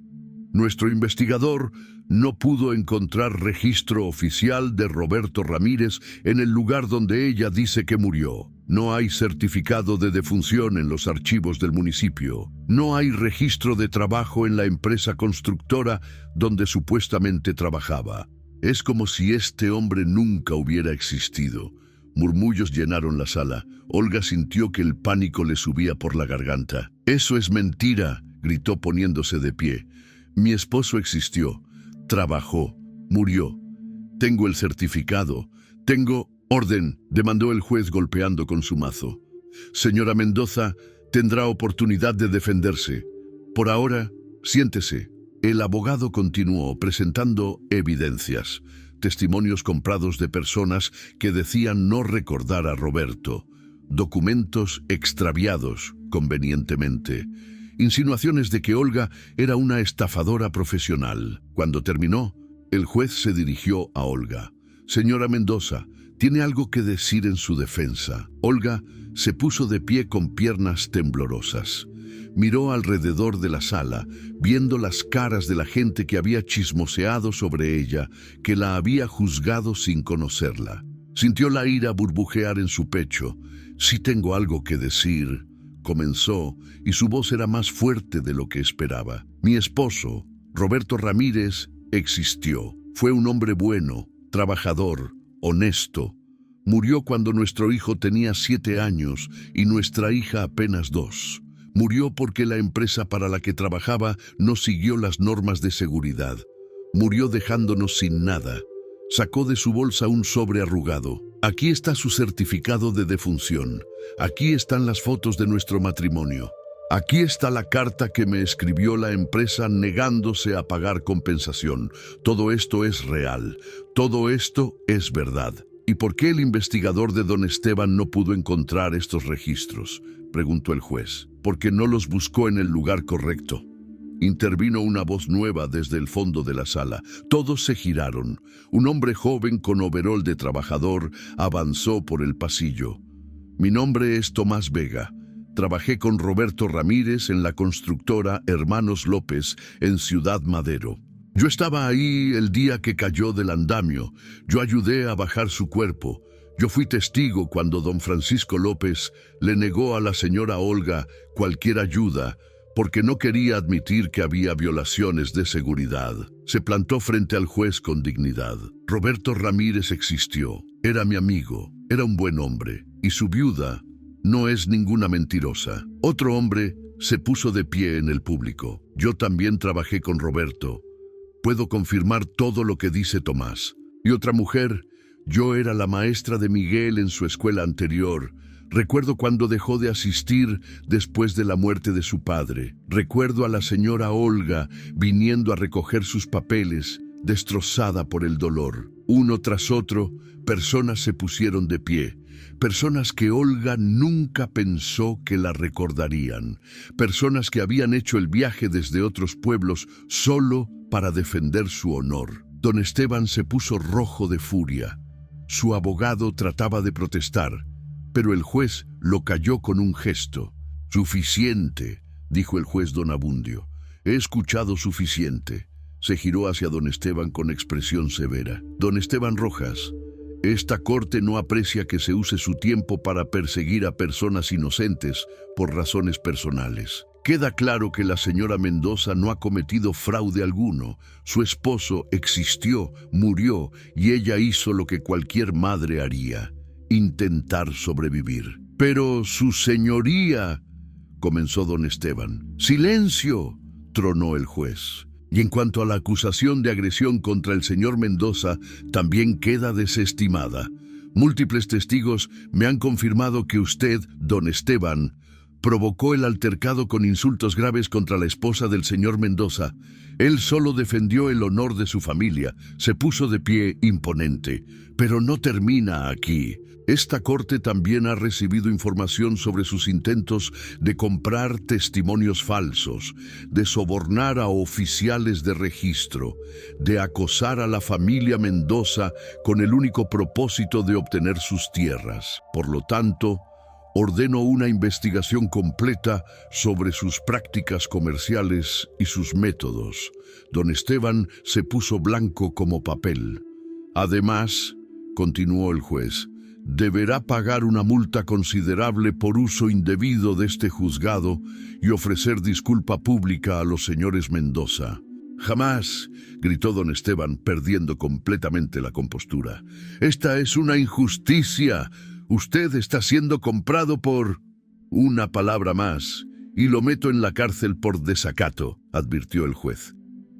Nuestro investigador no pudo encontrar registro oficial de Roberto Ramírez en el lugar donde ella dice que murió. No hay certificado de defunción en los archivos del municipio. No hay registro de trabajo en la empresa constructora donde supuestamente trabajaba. Es como si este hombre nunca hubiera existido». Murmullos llenaron la sala. Olga sintió que el pánico le subía por la garganta. «Eso es mentira», gritó poniéndose de pie. «Mi esposo existió, trabajó, murió. Tengo el certificado, tengo orden», demandó el juez golpeando con su mazo. «Señora Mendoza, tendrá oportunidad de defenderse. Por ahora, siéntese». El abogado continuó presentando evidencias. Testimonios comprados de personas que decían no recordar a Roberto, documentos extraviados convenientemente, insinuaciones de que Olga era una estafadora profesional. Cuando terminó, el juez se dirigió a Olga. «Señora Mendoza, ¿tiene algo que decir en su defensa?» Olga se puso de pie con piernas temblorosas. Miró alrededor de la sala, viendo las caras de la gente que había chismoseado sobre ella, que la había juzgado sin conocerla. Sintió la ira burbujear en su pecho. «Sí tengo algo que decir», comenzó, y su voz era más fuerte de lo que esperaba. «Mi esposo, Roberto Ramírez, existió. Fue un hombre bueno, trabajador, honesto. Murió cuando nuestro hijo tenía 7 años y nuestra hija apenas 2. Murió porque la empresa para la que trabajaba no siguió las normas de seguridad. Murió dejándonos sin nada. Sacó de su bolsa un sobre arrugado. Aquí está su certificado de defunción. Aquí están las fotos de nuestro matrimonio. Aquí está la carta que me escribió la empresa negándose a pagar compensación. Todo esto es real. Todo esto es verdad. ¿Y por qué el investigador de don Esteban no pudo encontrar estos registros?, preguntó el juez. Porque no los buscó en el lugar correcto. Intervino una voz nueva desde el fondo de la sala. Todos se giraron. Un hombre joven con overol de trabajador avanzó por el pasillo. Mi nombre es Tomás Vega. Trabajé con Roberto Ramírez en la constructora Hermanos López en Ciudad Madero. Yo estaba ahí el día que cayó del andamio. Yo ayudé a bajar su cuerpo. Yo fui testigo cuando don Francisco López le negó a la señora Olga cualquier ayuda porque no quería admitir que había violaciones de seguridad. Se plantó frente al juez con dignidad. Roberto Ramírez existió. Era mi amigo. Era un buen hombre. Y su viuda no es ninguna mentirosa. Otro hombre se puso de pie en el público. Yo también trabajé con Roberto. Puedo confirmar todo lo que dice Tomás. Y otra mujer, yo era la maestra de Miguel en su escuela anterior. Recuerdo cuando dejó de asistir después de la muerte de su padre. Recuerdo a la señora Olga viniendo a recoger sus papeles, destrozada por el dolor. Uno tras otro, personas se pusieron de pie. Personas que Olga nunca pensó que la recordarían. Personas que habían hecho el viaje desde otros pueblos solo para defender su honor. Don Esteban se puso rojo de furia. Su abogado trataba de protestar, pero el juez lo calló con un gesto. «Suficiente», dijo el juez don Abundio. «He escuchado suficiente». Se giró hacia don Esteban con expresión severa. «Don Esteban Rojas, esta corte no aprecia que se use su tiempo para perseguir a personas inocentes por razones personales. Queda claro que la señora Mendoza no ha cometido fraude alguno. Su esposo existió, murió, y ella hizo lo que cualquier madre haría: intentar sobrevivir». «Pero su señoría», comenzó don Esteban. «Silencio», tronó el juez. «Y en cuanto a la acusación de agresión contra el señor Mendoza, también queda desestimada. Múltiples testigos me han confirmado que usted, don Esteban, provocó el altercado con insultos graves contra la esposa del señor Mendoza. Él solo defendió el honor de su familia, se puso de pie imponente. Pero no termina aquí. Esta corte también ha recibido información sobre sus intentos de comprar testimonios falsos, de sobornar a oficiales de registro, de acosar a la familia Mendoza con el único propósito de obtener sus tierras. Por lo tanto, ordeno una investigación completa sobre sus prácticas comerciales y sus métodos». Don Esteban se puso blanco como papel. «Además», continuó el juez, «deberá pagar una multa considerable por uso indebido de este juzgado y ofrecer disculpa pública a los señores Mendoza». «Jamás», gritó don Esteban, perdiendo completamente la compostura. «Esta es una injusticia. Usted está siendo comprado por...». «Una palabra más y lo meto en la cárcel por desacato», advirtió el juez.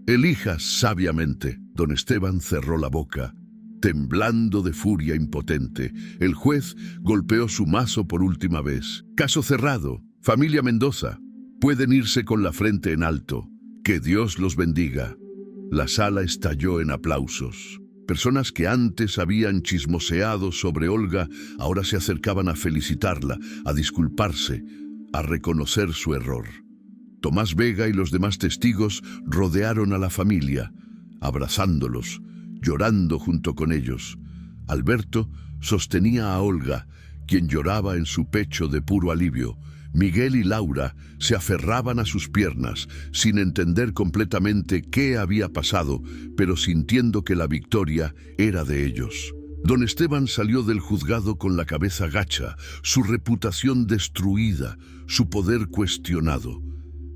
«Elija sabiamente». Don Esteban cerró la boca, temblando de furia impotente. El juez golpeó su mazo por última vez. «Caso cerrado. Familia Mendoza, pueden irse con la frente en alto. Que Dios los bendiga». La sala estalló en aplausos. Personas que antes habían chismoseado sobre Olga ahora se acercaban a felicitarla, a disculparse, a reconocer su error. Tomás Vega y los demás testigos rodearon a la familia, abrazándolos, llorando junto con ellos. Alberto sostenía a Olga, quien lloraba en su pecho de puro alivio. Miguel y Laura se aferraban a sus piernas, sin entender completamente qué había pasado, pero sintiendo que la victoria era de ellos. Don Esteban salió del juzgado con la cabeza gacha, su reputación destruida, su poder cuestionado.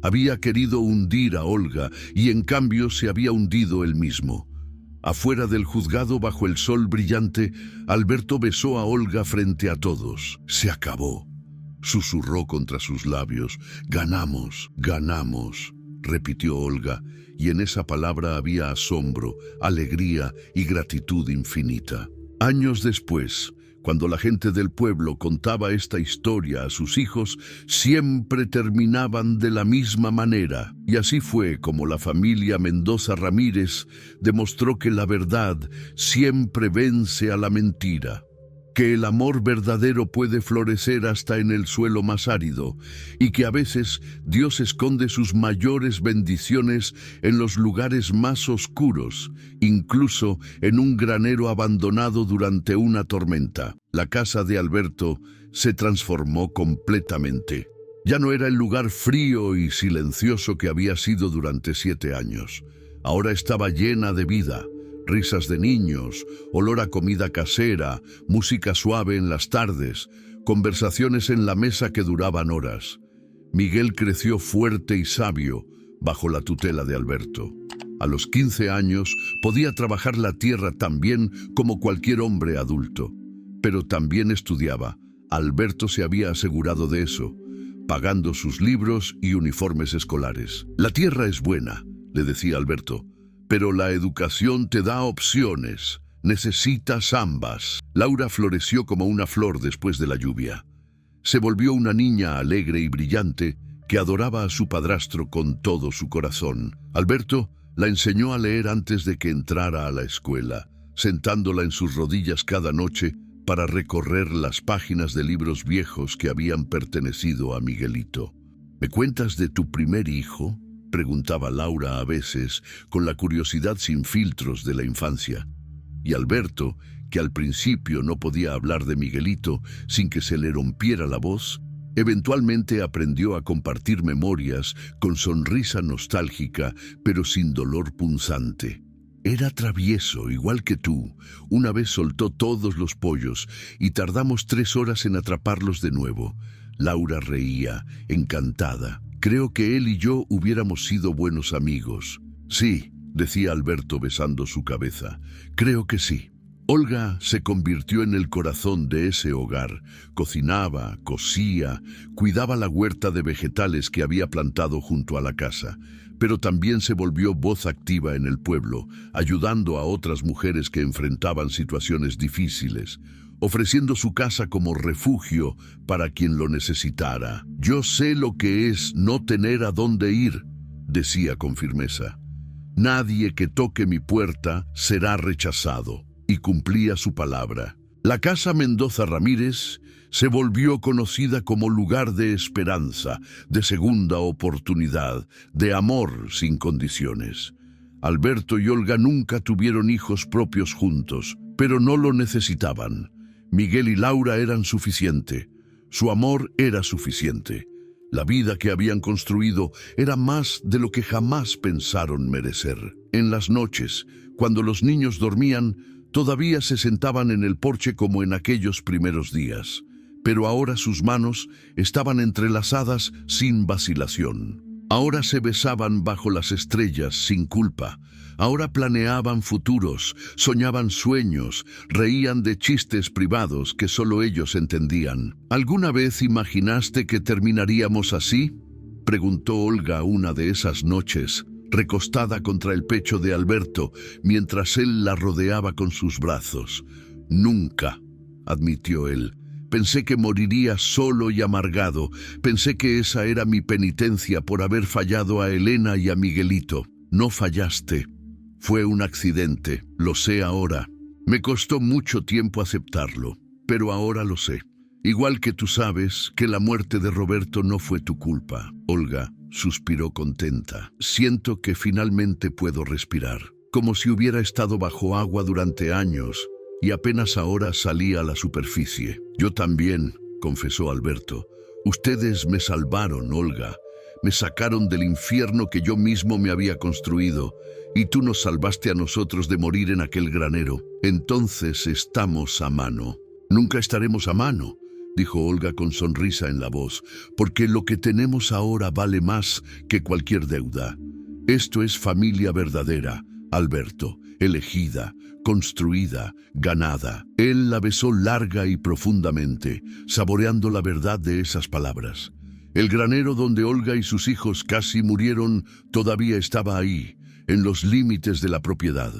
Había querido hundir a Olga y en cambio se había hundido él mismo. Afuera del juzgado, bajo el sol brillante, Alberto besó a Olga frente a todos. Se acabó. susurró contra sus labios. Ganamos, ganamos, repitió Olga, y en esa palabra había asombro, alegría y gratitud infinita. Años después, cuando la gente del pueblo contaba esta historia a sus hijos, siempre terminaban de la misma manera. Y así fue como la familia Mendoza Ramírez demostró que la verdad siempre vence a la mentira, que el amor verdadero puede florecer hasta en el suelo más árido y que a veces Dios esconde sus mayores bendiciones en los lugares más oscuros, incluso en un granero abandonado durante una tormenta. La casa de Alberto se transformó completamente. Ya no era el lugar frío y silencioso que había sido durante 7 años. Ahora estaba llena de vida. Risas de niños, olor a comida casera, música suave en las tardes, conversaciones en la mesa que duraban horas. Miguel creció fuerte y sabio bajo la tutela de Alberto. A los 15 años podía trabajar la tierra tan bien como cualquier hombre adulto, pero también estudiaba. Alberto se había asegurado de eso, pagando sus libros y uniformes escolares. La tierra es buena, le decía Alberto, pero la educación te da opciones. Necesitas ambas. Laura floreció como una flor después de la lluvia. Se volvió una niña alegre y brillante que adoraba a su padrastro con todo su corazón. Alberto la enseñó a leer antes de que entrara a la escuela, sentándola en sus rodillas cada noche para recorrer las páginas de libros viejos que habían pertenecido a Miguelito. ¿Me cuentas de tu primer hijo?, preguntaba Laura a veces, con la curiosidad sin filtros de la infancia. Y Alberto, que al principio no podía hablar de Miguelito sin que se le rompiera la voz, eventualmente aprendió a compartir memorias con sonrisa nostálgica, pero sin dolor punzante. Era travieso, igual que tú. Una vez soltó todos los pollos y tardamos 3 horas en atraparlos de nuevo. Laura reía, encantada. Creo que él y yo hubiéramos sido buenos amigos. Sí, decía Alberto besando su cabeza. Creo que sí. Olga se convirtió en el corazón de ese hogar. Cocinaba, cosía, cuidaba la huerta de vegetales que había plantado junto a la casa, pero también se volvió voz activa en el pueblo, ayudando a otras mujeres que enfrentaban situaciones difíciles, ofreciendo su casa como refugio para quien lo necesitara. Yo sé lo que es no tener a dónde ir, decía con firmeza. Nadie que toque mi puerta será rechazado, y cumplía su palabra. La casa Mendoza Ramírez se volvió conocida como lugar de esperanza, de segunda oportunidad, de amor sin condiciones. Alberto y Olga nunca tuvieron hijos propios juntos, pero no lo necesitaban. Miguel y Laura eran suficiente. Su amor era suficiente. La vida que habían construido era más de lo que jamás pensaron merecer. En las noches, cuando los niños dormían, todavía se sentaban en el porche como en aquellos primeros días, pero ahora sus manos estaban entrelazadas sin vacilación. Ahora se besaban bajo las estrellas sin culpa. Ahora planeaban futuros, soñaban sueños, reían de chistes privados que solo ellos entendían. ¿Alguna vez imaginaste que terminaríamos así?, preguntó Olga una de esas noches, recostada contra el pecho de Alberto, mientras él la rodeaba con sus brazos. Nunca, admitió él. Pensé que moriría solo y amargado. Pensé que esa era mi penitencia por haber fallado a Elena y a Miguelito. No fallaste. Fue un accidente, lo sé ahora. Me costó mucho tiempo aceptarlo, pero ahora lo sé. Igual que tú sabes que la muerte de Roberto no fue tu culpa. Olga suspiró contenta. Siento que finalmente puedo respirar, como si hubiera estado bajo agua durante años y apenas ahora salí a la superficie. Yo también, confesó Alberto. Ustedes me salvaron, Olga. Me sacaron del infierno que yo mismo me había construido, y tú nos salvaste a nosotros de morir en aquel granero. Entonces estamos a mano. Nunca estaremos a mano, dijo Olga con sonrisa en la voz, porque lo que tenemos ahora vale más que cualquier deuda. Esto es familia verdadera, Alberto. elegida, construida, ganada. Él la besó larga y profundamente, saboreando la verdad de esas palabras. El granero donde Olga y sus hijos casi murieron todavía estaba ahí, en los límites de la propiedad.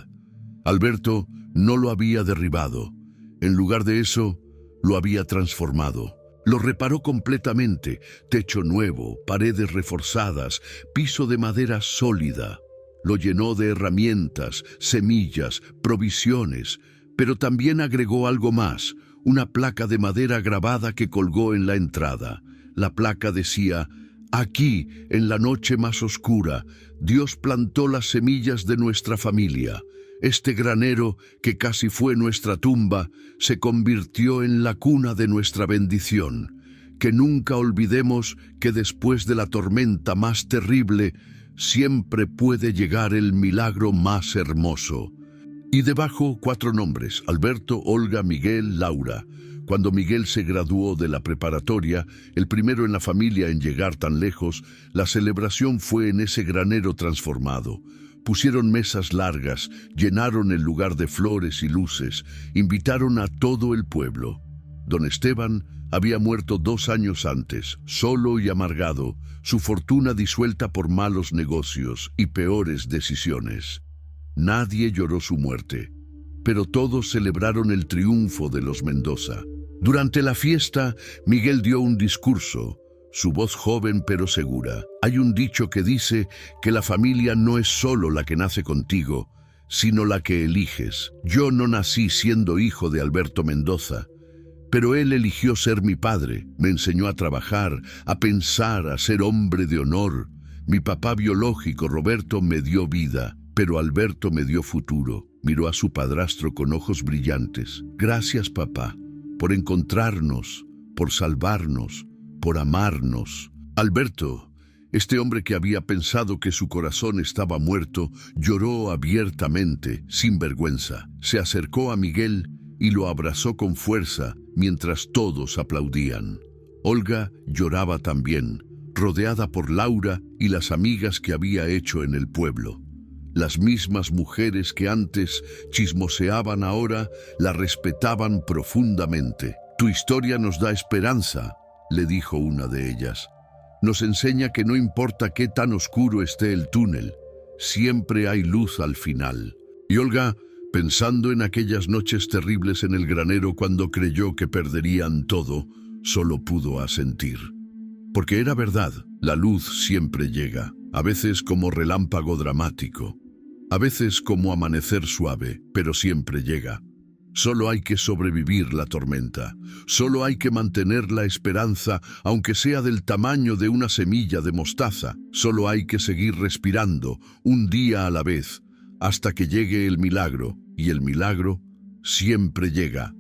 Alberto no lo había derribado. En lugar de eso, lo había transformado. Lo reparó completamente: techo nuevo, paredes reforzadas, piso de madera sólida. Lo llenó de herramientas, semillas, provisiones, pero también agregó algo más: una placa de madera grabada que colgó en la entrada. La placa decía: aquí, en la noche más oscura, Dios plantó las semillas de nuestra familia. Este granero, que casi fue nuestra tumba, se convirtió en la cuna de nuestra bendición. Que nunca olvidemos que después de la tormenta más terrible, siempre puede llegar el milagro más hermoso. Y debajo 4 nombres: Alberto, Olga, Miguel, Laura. Cuando Miguel se graduó de la preparatoria, el primero en la familia en llegar tan lejos, la celebración fue en ese granero transformado. Pusieron mesas largas, llenaron el lugar de flores y luces, invitaron a todo el pueblo. Don Esteban había muerto 2 años antes, solo y amargado, su fortuna disuelta por malos negocios y peores decisiones. Nadie lloró su muerte, pero todos celebraron el triunfo de los Mendoza. Durante la fiesta, Miguel dio un discurso, su voz joven pero segura. Hay un dicho que dice que la familia no es solo la que nace contigo, sino la que eliges. Yo no nací siendo hijo de Alberto Mendoza, pero él eligió ser mi padre. Me enseñó a trabajar, a pensar, a ser hombre de honor. Mi papá biológico, Roberto, me dio vida, pero Alberto me dio futuro. Miró a su padrastro con ojos brillantes. Gracias, papá, por encontrarnos, por salvarnos, por amarnos. Alberto, este hombre que había pensado que su corazón estaba muerto, lloró abiertamente, sin vergüenza. Se acercó a Miguel y lo abrazó con fuerza mientras todos aplaudían. Olga lloraba también, rodeada por Laura y las amigas que había hecho en el pueblo. Las mismas mujeres que antes chismoseaban ahora la respetaban profundamente. Tu historia nos da esperanza, le dijo una de ellas. Nos enseña que no importa qué tan oscuro esté el túnel, siempre hay luz al final. Y Olga, pensando en aquellas noches terribles en el granero cuando creyó que perderían todo, solo pudo asentir. Porque era verdad, la luz siempre llega, a veces como relámpago dramático, a veces como amanecer suave, pero siempre llega. Solo hay que sobrevivir la tormenta, solo hay que mantener la esperanza, aunque sea del tamaño de una semilla de mostaza. Solo hay que seguir respirando, un día a la vez, hasta que llegue el milagro, y el milagro siempre llega,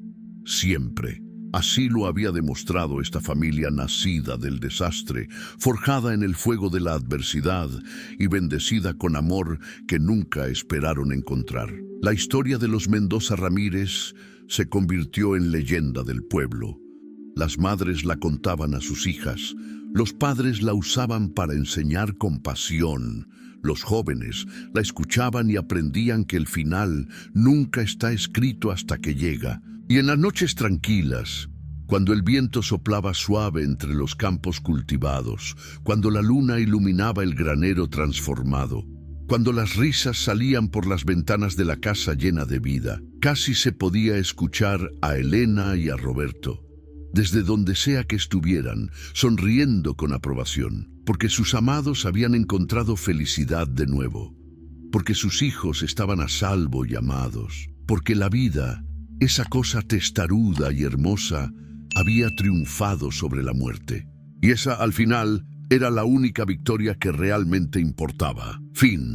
siempre. Así lo había demostrado esta familia nacida del desastre, forjada en el fuego de la adversidad y bendecida con amor que nunca esperaron encontrar. La historia de los Mendoza Ramírez se convirtió en leyenda del pueblo. Las madres la contaban a sus hijas, los padres la usaban para enseñar compasión, los jóvenes la escuchaban y aprendían que el final nunca está escrito hasta que llega. Y en las noches tranquilas, cuando el viento soplaba suave entre los campos cultivados, cuando la luna iluminaba el granero transformado, cuando las risas salían por las ventanas de la casa llena de vida, casi se podía escuchar a Elena y a Roberto, desde donde sea que estuvieran, sonriendo con aprobación, porque sus amados habían encontrado felicidad de nuevo, porque sus hijos estaban a salvo y amados, porque la vida, esa cosa testaruda y hermosa, había triunfado sobre la muerte. Y esa, al final, era la única victoria que realmente importaba. Fin.